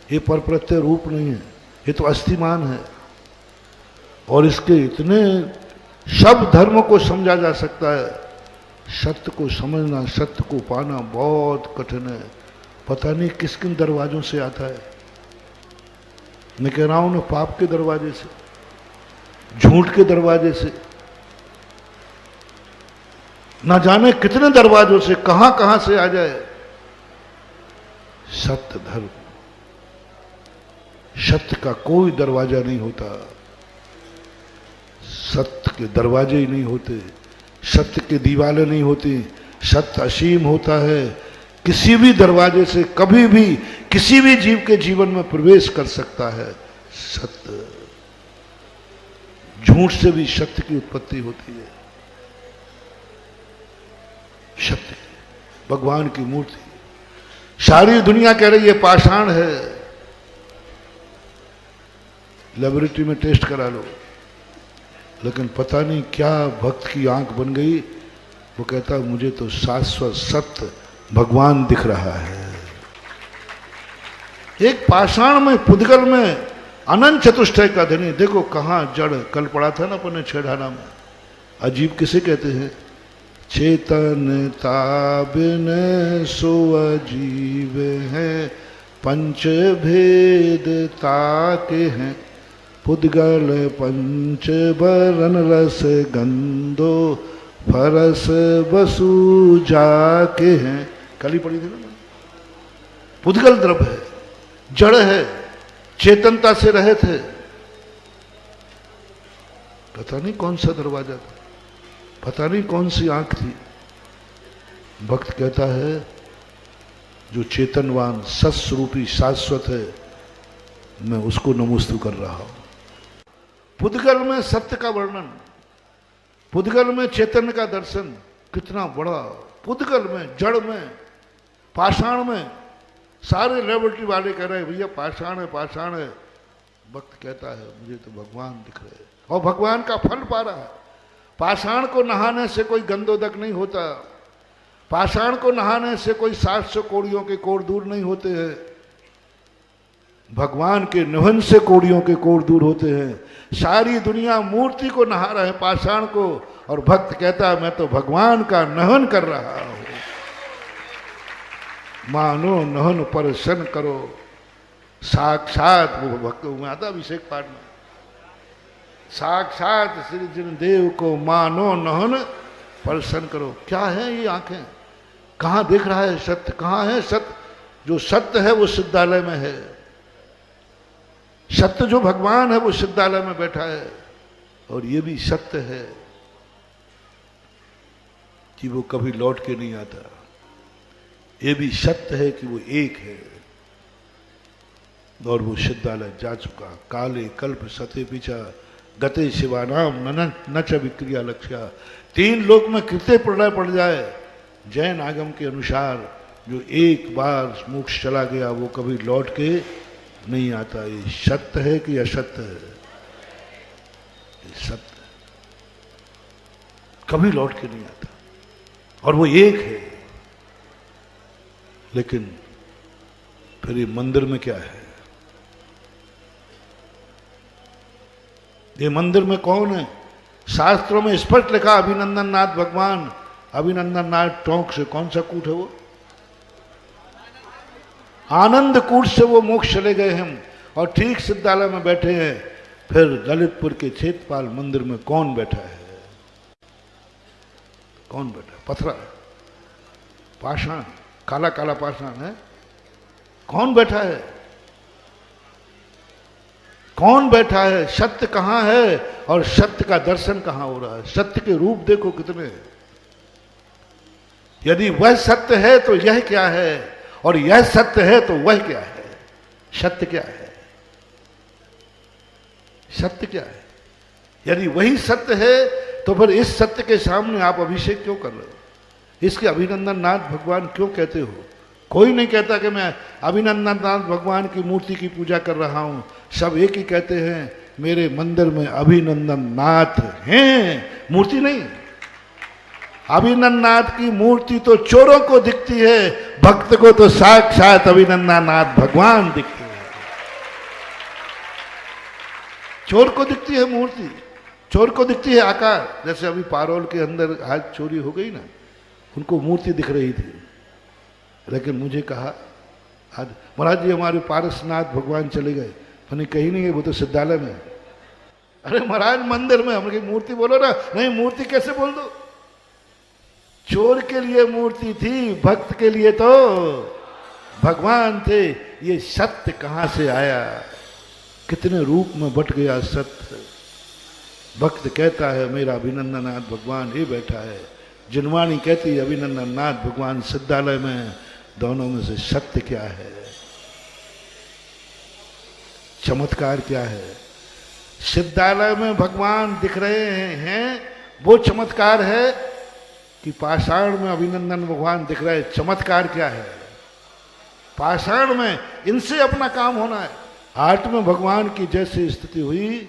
ये पर प्रत्यय रूप नहीं है, ये तो अस्थिमान है। और इसके इतने सब धर्मों को समझा जा सकता है। सत्य को समझना, सत्य को पाना बहुत कठिन है। पता नहीं किस किन दरवाजों से आता है। मैं कह रहा हूं ना, पाप के दरवाजे से, झूठ के दरवाजे से, ना जाने कितने दरवाजों से, कहां कहां से आ जाए। सत्य धर्म, सत्य का कोई दरवाजा नहीं होता, सत्य के दरवाजे ही नहीं होते, सत्य के दीवाले नहीं होती। सत्य असीम होता है, किसी भी दरवाजे से कभी भी किसी भी जीव के जीवन में प्रवेश कर सकता है। सत्य, झूठ से भी सत्य की उत्पत्ति होती है। सत्य भगवान की मूर्ति, सारी दुनिया कह रही है पाषाण है, लेबोरेटरी में टेस्ट करा लो, लेकिन पता नहीं क्या भक्त की आंख बन गई। वो कहता मुझे तो शाश्वत सत्य भगवान दिख रहा है। एक पाषाण में, पुद्गल में अनंत चतुष्टय का धनी, देखो कहां जड़, कल पड़ा था ना अपने छेड़ाना में। अजीब किसे कहते हैं, चेतनता बिन सो अजीव है, पंच भेदता के हैं, पुद्गल पंच बरन रस गंधो फरस बसु जाके हैं, कल ही पढ़ी थी ना। पुद्गल द्रव्य है, जड़ है, चेतनता से रहित है। पता नहीं कौन सा दरवाजा था, पता नहीं कौन सी आंख थी। भक्त कहता है जो चेतनवान सत्स्वरूपी शाश्वत है, मैं उसको नमोस्तु कर रहा हूं। पुद्गल में सत्य का वर्णन, पुद्गल में चेतन का दर्शन, कितना बड़ा। पुद्गल में, जड़ में, पाषाण में, सारे लेबोरेटरी वाले कह रहे हैं भैया पाषाण है, पाषाण है। भक्त कहता है मुझे तो भगवान दिख रहे हैं और भगवान का फल पा रहा है। पाषाण को नहाने से कोई गंधोदक नहीं होता, पाषाण को नहाने से कोई 700 कोड़ियों के कोड़ दूर नहीं होते हैं। भगवान के नहन से कोड़ियों के कोड़ दूर होते हैं। सारी दुनिया मूर्ति को नहा रहे हैं, पाषाण को, और भक्त कहता है मैं तो भगवान का नहन कर रहा हूं। मानो नहन परसन करो, साक्षात वो भक्त में आता अभिषेक पाठ में, साक्षात श्री जिन देव को मानो नहन परसन करो। क्या है ये आंखें, कहां देख रहा है सत्य, कहां है सत्य? जो सत्य है वो सिद्धालय में है, सत्य जो भगवान है वो सिद्धालय में बैठा है। और ये भी सत्य है कि वो कभी लौट के नहीं आता। ये भी सत्य है कि वो एक है और वो सिद्धालय जा चुका। काले कल्प सते पिछा गते शिवानाम न च विक्रिया लक्ष्या। 3 लोक में कृत्य प्रलय पड़ जाए, जैन आगम के अनुसार जो एक बार मोक्ष चला गया वो कभी लौट के नहीं आता। ये सत्य है कि असत्य है? ये सत्य, कभी लौट के नहीं आता और वो एक है। लेकिन फिर ये मंदिर में क्या है? ये मंदिर में कौन है? शास्त्रों में स्पष्ट लिखा अभिनंदन नाथ भगवान। अभिनंदन नाथ टोंक से कौन सा कूट है वो? आनंद कूट से वो मोक्ष चले गए हम और ठीक सिद्धालय में बैठे हैं। फिर ललितपुर के क्षेत्रपाल मंदिर में कौन बैठा है? कौन बैठा? पथरा, पाषाण, काला काला पाषाण है। कौन बैठा है? कौन बैठा है? सत्य कहां है और सत्य का दर्शन कहां हो रहा है? सत्य के रूप देखो कितने। यदि वह सत्य है तो यह क्या है, और यह सत्य है तो वह क्या है? सत्य क्या है? सत्य क्या है? यदि वही सत्य है तो फिर इस सत्य के सामने आप अभिषेक क्यों कर रहे हो? इसके अभिनंदन नाथ भगवान क्यों कहते हो? कोई नहीं कहता कि मैं अभिनंदन नाथ भगवान की मूर्ति की पूजा कर रहा हूं। सब एक ही कहते हैं मेरे मंदिर में अभिनंदन नाथ हैं, मूर्ति नहीं। अभिनंदन नाथ की मूर्ति तो चोरों को दिखती है, भक्त को तो साक्षात अभिनंदन नाथ भगवान दिखते हैं। चोर को दिखती है मूर्ति, चोर को दिखती है आकार। जैसे अभी पारोल के अंदर आज चोरी हो गई ना, उनको मूर्ति दिख रही थी, लेकिन मुझे कहा आज महाराज जी हमारे पारसनाथ भगवान चले गए। मैंने कहीं नहीं है, वो तो सिद्धालय में। अरे महाराज मंदिर में, हमने मूर्ति बोलो ना। नहीं, मूर्ति कैसे बोल दो? चोर के लिए मूर्ति थी, भक्त के लिए तो भगवान थे। ये सत्य कहां से आया? कितने रूप में बट गया सत्य। भक्त कहता है मेरा अभिनंदन नाथ भगवान ये बैठा है, जिनवाणी कहती है अभिनंदन नाथ भगवान सिद्धालय में। दोनों में से सत्य क्या है? चमत्कार क्या है? सिद्धालय में भगवान दिख रहे हैं, वो चमत्कार है कि पाषाण में अभिनंदन भगवान दिख रहे हैं? चमत्कार क्या है? पाषाण में इनसे अपना काम होना है। हाट में भगवान की जैसी स्थिति हुई,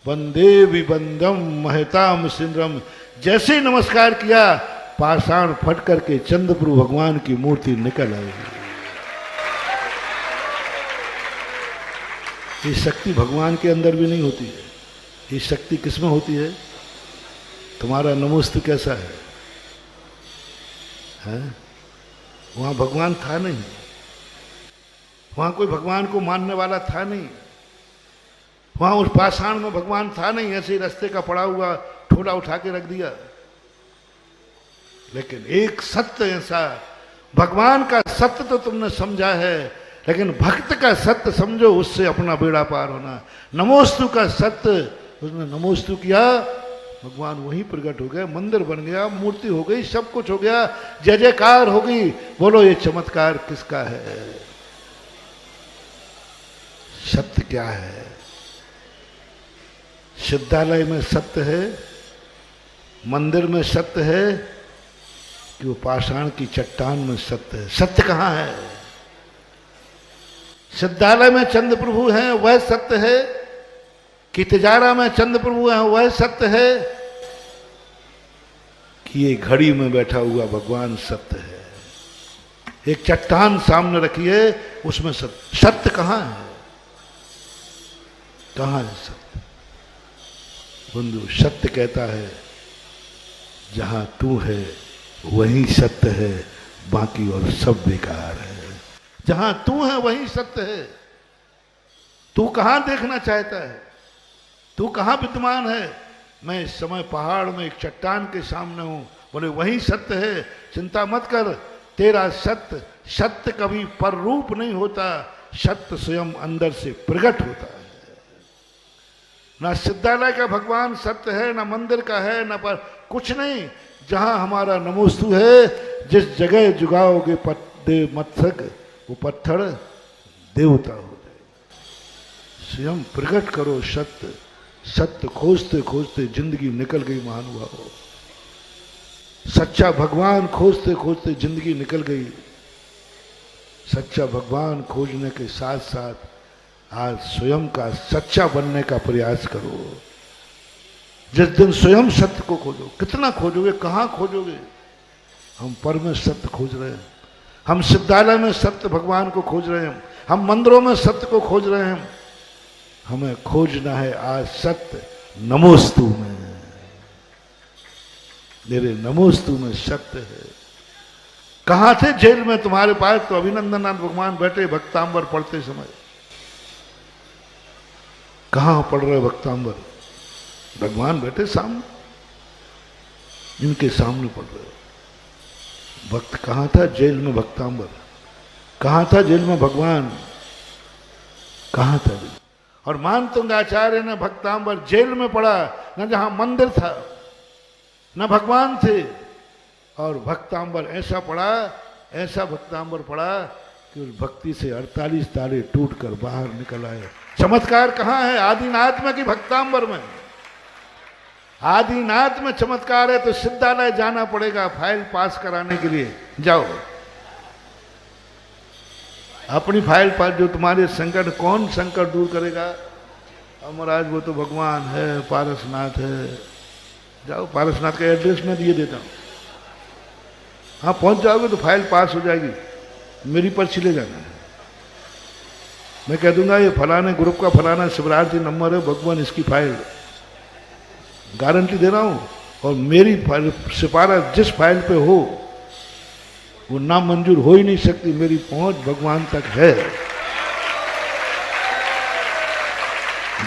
वंदे विबंदम महताम सिंद्रम, जैसे ही नमस्कार किया पाषाण फट करके चंद्रप्रभु भगवान की मूर्ति निकल आई। ये शक्ति भगवान के अंदर भी नहीं होती है, ये शक्ति किसमें होती है? तुम्हारा नमोस्तु कैसा है? हैं? वहां भगवान था नहीं, वहां कोई भगवान को मानने वाला था नहीं, वहां उस पाषाण में भगवान था नहीं। ऐसे ही रास्ते का पड़ा हुआ ठोला उठा के रख दिया। लेकिन एक सत्य ऐसा, भगवान का सत्य तो तुमने समझा है, लेकिन भक्त का सत्य समझो, उससे अपना बेड़ा पार होना। नमोस्तु का सत्य, उसने नमोस्तु किया, भगवान वहीं प्रकट हो गए, मंदिर बन गया, मूर्ति हो गई, सब कुछ हो गया, जय जयकार हो गई। बोलो ये चमत्कार किसका है? सत्य क्या है? सिद्धालय में सत्य है, मंदिर में सत्य है, कि वो पाषाण की चट्टान में सत्य है? सत्य कहां है? सिद्धालय में चंद्र प्रभु हैं वह सत्य है, कि तिजारा में चंद्र प्रभु हैं वह सत्य है, कि ये घड़ी में बैठा हुआ भगवान सत्य है? एक चट्टान सामने रखिए, उसमें सत्य। सत्य कहां है? कहां है सत्य? बंधु, सत्य कहता है जहां तू है वहीं सत्य है, बाकी और सब बेकार है। जहां तू है वहीं सत्य है। तू कहां देखना चाहता है? तू कहां विद्यमान है? मैं इस समय पहाड़ में एक चट्टान के सामने हूं। बोले वहीं सत्य है, चिंता मत कर, तेरा सत्य, सत्य कभी पर रूप नहीं होता, सत्य स्वयं अंदर से प्रकट होता है। ना सिद्धालय का भगवान सत्य है, ना मंदिर का है, ना पर कुछ नहीं। जहां हमारा नमोस्तु है, जिस जगह जुगाओगे मत्सक, वो पत्थर देवता हो जाए। स्वयं प्रकट करो सत्य। सत्य खोजते खोजते जिंदगी निकल गई महानुभाव। सच्चा भगवान खोजते खोजते जिंदगी निकल गई। सच्चा भगवान खोजने के साथ साथ आज स्वयं का सच्चा बनने का प्रयास करो। जिस दिन स्वयं सत्य को खोजो, कितना खोजोगे, कहां खोजोगे? हम पर में सत्य खोज रहे हैं, हम सिद्धालय में सत्य भगवान को खोज रहे हैं, हम मंदिरों में सत्य को खोज रहे हैं। हमें खोजना है आज सत्य नमोस्तु में। मेरे नमोस्तु में सत्य है। कहां थे जेल में? तुम्हारे पास तो अभिनंदन भगवान बैठे भक्तांबर पढ़ते समय। कहां पढ़ रहे भक्तांबर? भगवान बैठे सामने, इनके सामने पढ़ रहे। भक्त कहां था? जेल में भक्तांबर। कहां था जेल में भगवान? कहां था? और मानतुंग आचार्य ने भक्तांबर जेल में पढ़ा, न जहां मंदिर था, न भगवान थे। और भक्तांबर ऐसा पढ़ा, ऐसा भक्तांबर पढ़ा कि उस भक्ति से 48 तारे टूटकर बाहर निकल आए। चमत्कार कहां है? आदिनाथ में कि भक्तांबर में? आदिनाथ में चमत्कार है तो सिद्धालय जाना पड़ेगा फाइल पास कराने के लिए। जाओ, अपनी फाइल पास, जो तुम्हारे संकट, कौन संकट दूर करेगा? महाराज वो तो भगवान है, पारसनाथ है। जाओ, पारसनाथ का एड्रेस मैं दिए देता हूं, हाँ पहुंच जाओगे तो फाइल पास हो जाएगी। मेरी पर्ची ले जाना, मैं कह दूंगा ये फलाने ग्रुप का फलाना शिवराज जी नंबर है, भगवान इसकी फाइल, गारंटी दे रहा हूं। और मेरी सिफारिश जिस फाइल पे हो वो नामंजूर हो ही नहीं सकती। मेरी पहुंच भगवान तक है,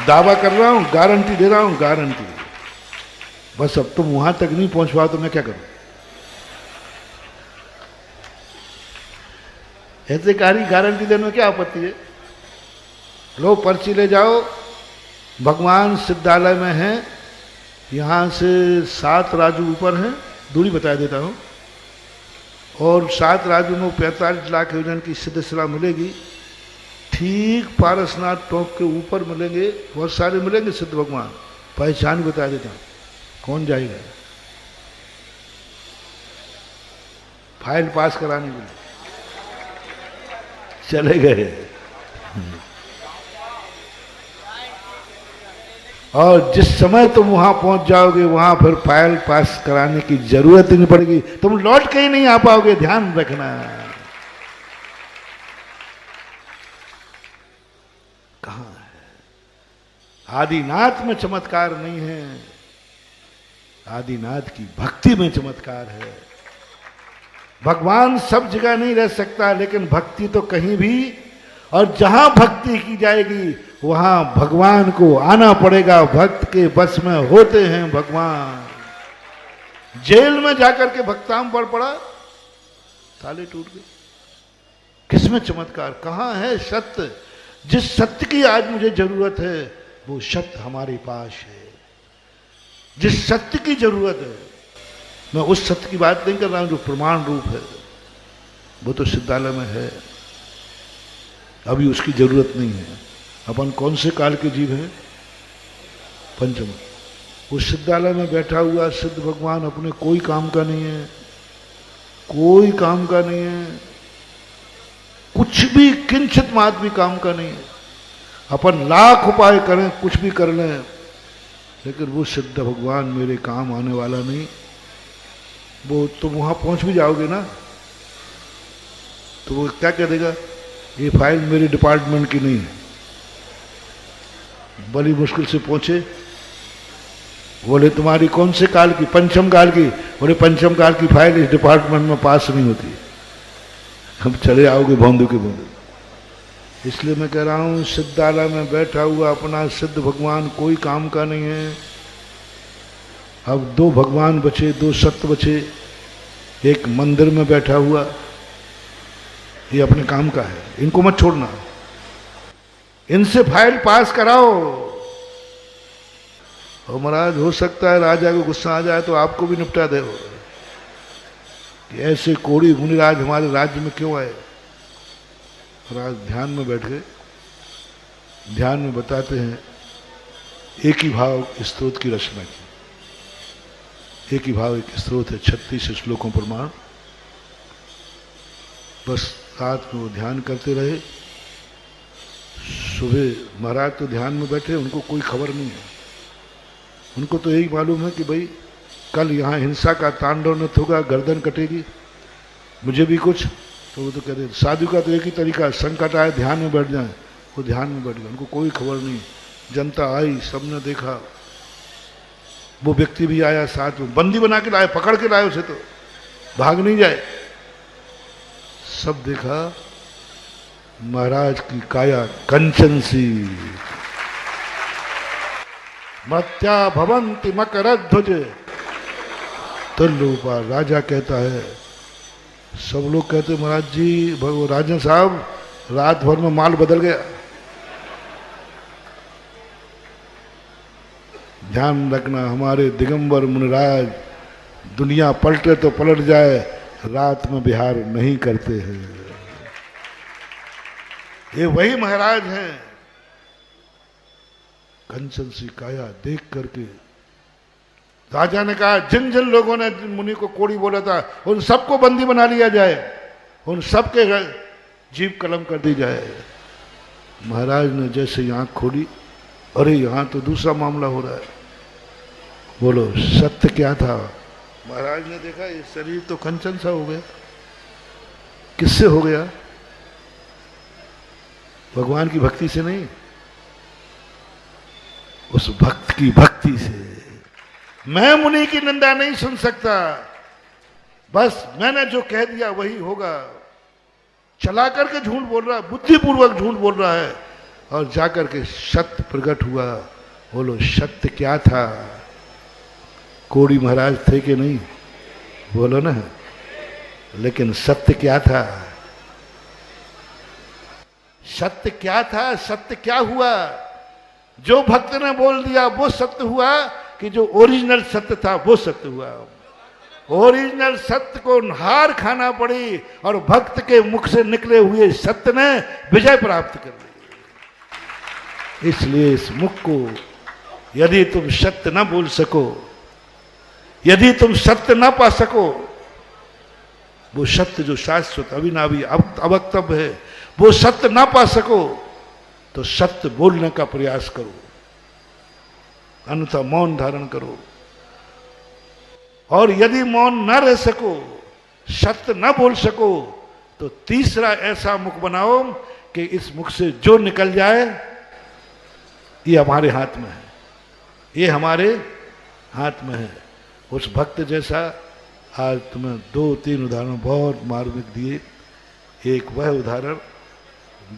दावा कर रहा हूं, गारंटी दे रहा हूं, गारंटी। बस अब तुम वहां तक नहीं पहुंचवा तो मैं क्या करूं? ऐसे कारी गारंटी देने में क्या आपत्ति है? लो पर्ची ले जाओ, भगवान सिद्धालय में है, यहां से 7 राजू ऊपर हैं, दूरी बता देता हूं, और 7 राजू में 45 लाख योजन की सिद्धशिला मिलेगी। ठीक पारसनाथ टॉप के ऊपर मिलेंगे, बहुत सारे मिलेंगे सिद्ध भगवान, पहचान बता देता हूं, कौन जाएगा फाइल पास कराने के लिए? चले गए। और जिस समय तुम वहां पहुंच जाओगे वहां फिर फाइल पास कराने की जरूरत ही नहीं पड़ेगी, तुम लौट के ही नहीं आ पाओगे, ध्यान रखना। कहां है? आदिनाथ में चमत्कार नहीं है, आदिनाथ की भक्ति में चमत्कार है। भगवान सब जगह नहीं रह सकता, लेकिन भक्ति तो कहीं भी, और जहां भक्ति की जाएगी वहां भगवान को आना पड़ेगा। भक्त के बस में होते हैं भगवान। जेल में जाकर के भक्ताम पर पड़ा, ताले टूट गए। किसमें चमत्कार, कहां है सत्य? जिस सत्य की आज मुझे जरूरत है वो सत्य हमारे पास है। जिस सत्य की जरूरत है, मैं उस सत्य की बात नहीं कर रहा हूं जो प्रमाण रूप है, वो तो सिद्धालय में है, अभी उसकी जरूरत नहीं है। अपन कौन से काल के जीव हैं? पंचम। उस सिद्धालय में बैठा हुआ सिद्ध भगवान अपने कोई काम का नहीं है, कोई काम का नहीं है, कुछ भी किंचित मात्र भी काम का नहीं है। अपन लाख उपाय करें, कुछ भी कर लें, लेकिन वो सिद्ध भगवान मेरे काम आने वाला नहीं। वो तुम वहां पहुंच भी जाओगे ना तो वो क्या कह देगा, ये फाइल मेरे डिपार्टमेंट की नहीं है। बड़ी मुश्किल से पहुंचे, बोले तुम्हारी कौन से काल की? पंचम काल की। बोले पंचम काल की फाइल इस डिपार्टमेंट में पास नहीं होती, हम चले आओगे भौंदू के भौंदू। इसलिए मैं कह रहा हूं सिद्धालय में बैठा हुआ अपना सिद्ध भगवान कोई काम का नहीं है। अब दो भगवान बचे, दो सत्य बचे, एक मंदिर में बैठा हुआ, ये अपने काम का है, इनको मत छोड़ना, इनसे फाइल पास कराओ। और महाराज हो सकता है राजा को गुस्सा आ जाए तो आपको भी निपटा दे कि ऐसे कोड़ी मुनिराज हमारे राज्य में क्यों आए। महाराज ध्यान में बैठ गए, ध्यान में बताते हैं एक ही भाव स्तोत्र की रचना की। एक ही भाव, एक स्रोत है, 36 श्लोकों प्रमाण। बस रात में वो ध्यान करते रहे। सुबह महाराज तो ध्यान में बैठे, उनको कोई खबर नहीं है। उनको तो यही मालूम है कि भाई कल यहाँ हिंसा का तांडव नृत्य होगा, गर्दन कटेगी, मुझे भी कुछ। तो वो तो कहते साधु का तो एक ही तरीका, संकट आए ध्यान में बैठ जाए। वो ध्यान में बैठ गए, उनको कोई खबर नहीं। जनता आई, सबने देखा, वो व्यक्ति भी आया साथ में, बंदी बना के लाए, पकड़ के लाए उसे, तो भाग नहीं जाए। सब देखा, महाराज की काया कंचन सी, मत्या भवंति मकर ध्वज तुल्योपा। राजा कहता है, सब लोग कहते महाराज जी, राजा साहब रात भर में माल बदल गया। ध्यान रखना, हमारे दिगंबर मुनिराज दुनिया पलटे तो पलट जाए, रात में बिहार नहीं करते हैं। ये वही महाराज हैं। कंचन सी काया देख करके राजा ने कहा, जिन जिन लोगों ने मुनि को कोड़ी बोला था उन सबको बंदी बना लिया जाए, उन सबके जीभ कलम कर दी जाए। महाराज ने जैसे ही आंख खोली, अरे यहां तो दूसरा मामला हो रहा है। बोलो सत्य क्या था? महाराज ने देखा ये शरीर तो कंचन सा हो गया। किससे हो गया? भगवान की भक्ति से नहीं, उस भक्त की भक्ति से। मैं मुनि की निंदा नहीं सुन सकता, बस मैंने जो कह दिया वही होगा। चला करके झूठ बोल रहा है, बुद्धिपूर्वक झूठ बोल रहा है, और जाकर के सत्य प्रकट हुआ। बोलो सत्य क्या था? कोड़ी महाराज थे कि नहीं? बोलो ना। लेकिन सत्य क्या था? सत्य क्या था? सत्य क्या हुआ? जो भक्त ने बोल दिया वो सत्य हुआ, कि जो ओरिजिनल सत्य था वो सत्य हुआ। ओरिजिनल सत्य को हार खाना पड़ी, और भक्त के मुख से निकले हुए सत्य ने विजय प्राप्त कर ली। इसलिए इस मुख को, यदि तुम सत्य न बोल सको, यदि तुम सत्य न पा सको, वो सत्य जो शाश्वत अविनावी अवक्तव्य है, वो सत्य ना पा सको, तो सत्य बोलने का प्रयास करो, अन्यथा मौन धारण करो। और यदि मौन न रह सको, सत्य न बोल सको, तो तीसरा ऐसा मुख बनाओ कि इस मुख से जो निकल जाए ये हमारे हाथ में है, ये हमारे हाथ में है। उस भक्त जैसा आज तुम्हें 2-3 उदाहरण बहुत मार्मिक दिए। एक वह उदाहरण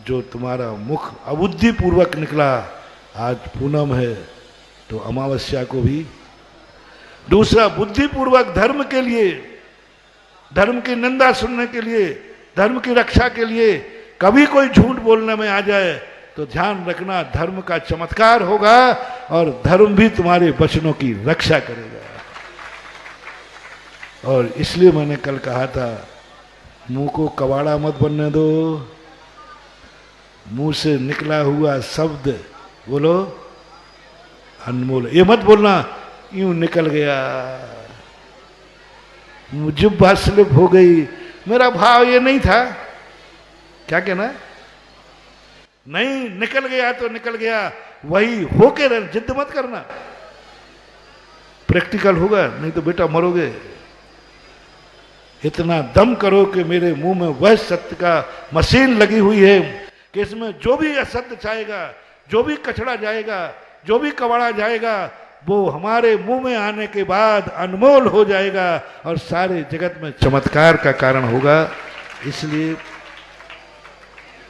जो तुम्हारा मुख अबुद्धि पूर्वक निकला। आज पूनम है तो अमावस्या को भी दूसरा, बुद्धिपूर्वक धर्म के लिए, धर्म की निंदा सुनने के लिए, धर्म की रक्षा के लिए कभी कोई झूठ बोलने में आ जाए तो ध्यान रखना, धर्म का चमत्कार होगा और धर्म भी तुम्हारे वचनों की रक्षा करेगा। और इसलिए मैंने कल कहा था, मुंह को कबाड़ा मत बनने दो, मुंह से निकला हुआ शब्द बोलो अनमोल। ये मत बोलना यूं निकल गया, जुब्बा स्लिप हो गई, मेरा भाव ये नहीं था, क्या कहना, नहीं, निकल गया तो निकल गया, वही होके रह, जिद मत करना, प्रैक्टिकल होगा, नहीं तो बेटा मरोगे। इतना दम करो कि मेरे मुंह में वह सत्य का मशीन लगी हुई है कि इसमें जो भी असत्य जाएगा, जो भी कचड़ा जाएगा, जो भी कबाड़ा जाएगा, वो हमारे मुंह में आने के बाद अनमोल हो जाएगा और सारे जगत में चमत्कार का कारण होगा। इसलिए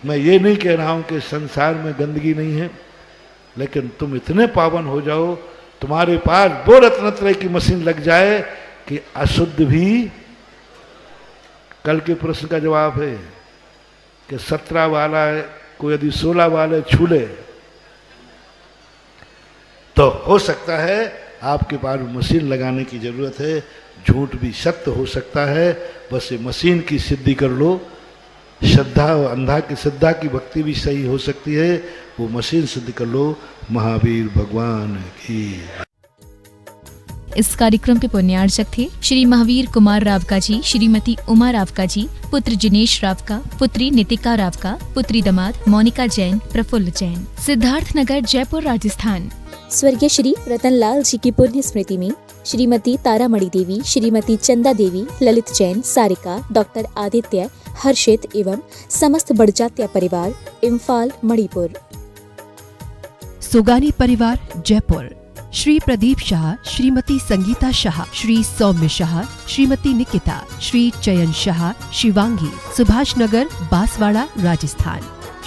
मैं ये नहीं कह रहा हूं कि संसार में गंदगी नहीं है, लेकिन तुम इतने पावन हो जाओ, तुम्हारे पास वो रत्नत्रय की मशीन लग जाए कि अशुद्ध भी। कल के प्रश्न का जवाब है कि 17 वाला को यदि 16 वाले छू ले तो हो सकता है आपके पास मशीन लगाने की जरूरत है, झूठ भी सत्य हो सकता है, बस ये मशीन की सिद्धि कर लो। श्रद्धा और अंधा की श्रद्धा की भक्ति भी सही हो सकती है, वो मशीन सिद्ध कर लो। महावीर भगवान की। इस कार्यक्रम के पुण्यार्चक थे श्री महावीर कुमार रावका जी, श्रीमती उमा रावका जी, पुत्र जिनेश रावका, पुत्री नितिका रावका, पुत्री दामाद मोनिका जैन, प्रफुल्ल जैन, सिद्धार्थ नगर, जयपुर, राजस्थान। स्वर्गीय श्री रतनलाल जी की पुण्य स्मृति में श्रीमती तारामणि देवी, श्रीमती चंदा देवी, ललित जैन, सारिका, डॉक्टर आदित्य, हर्षित एवं समस्त बड़जात्या परिवार, इम्फाल, मणिपुर। सोगानी परिवार, जयपुर। श्री प्रदीप शाह, श्रीमती संगीता शाह, श्री सौम्य शाह, श्रीमती निकिता, श्री चयन शाह, शिवांगी, सुभाष नगर, बांसवाड़ा, राजस्थान।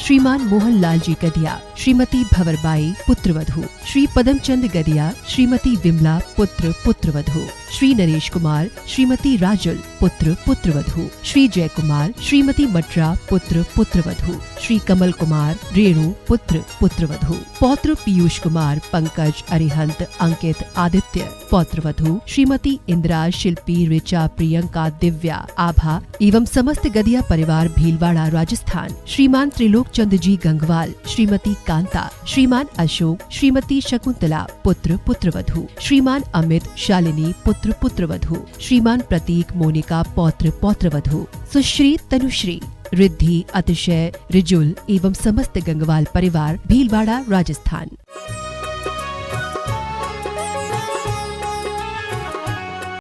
श्रीमान मोहन लाल जी गदिया, श्रीमती भंवरबाई, पुत्रवधू। श्री पदमचंद गदिया, श्रीमती विमला, पुत्र पुत्रवधू। श्री नरेश कुमार, श्रीमती राजुल, पुत्र पुत्रवधू। श्री जय कुमार, श्रीमती मटरा, पुत्र पुत्रवधू। श्री कमल कुमार, रेणु, पुत्र पुत्रवधू। पौत्र पीयूष कुमार, पंकज, अरिहंत, अंकित, आदित्य, पौत्रवधू। श्रीमती इंदिरा, शिल्पी, ऋचा, प्रियंका, दिव्या, आभा एवं समस्त गदिया परिवार, भीलवाड़ा, राजस्थान। श्रीमान त्रिलोक चंद जी गंगवाल, श्रीमती कांता, श्रीमान अशोक, श्रीमती शकुंतला, पुत्र पुत्रवधू। श्रीमान अमित, शालिनी, पुत्र पुत्रवधू। श्रीमान प्रतीक, मोनिका, पौत्र पौत्रवधू। सुश्री, तनुश्री, रिद्धि, अतिशय, रिजुल एवं समस्त गंगवाल परिवार, भीलवाड़ा, राजस्थान।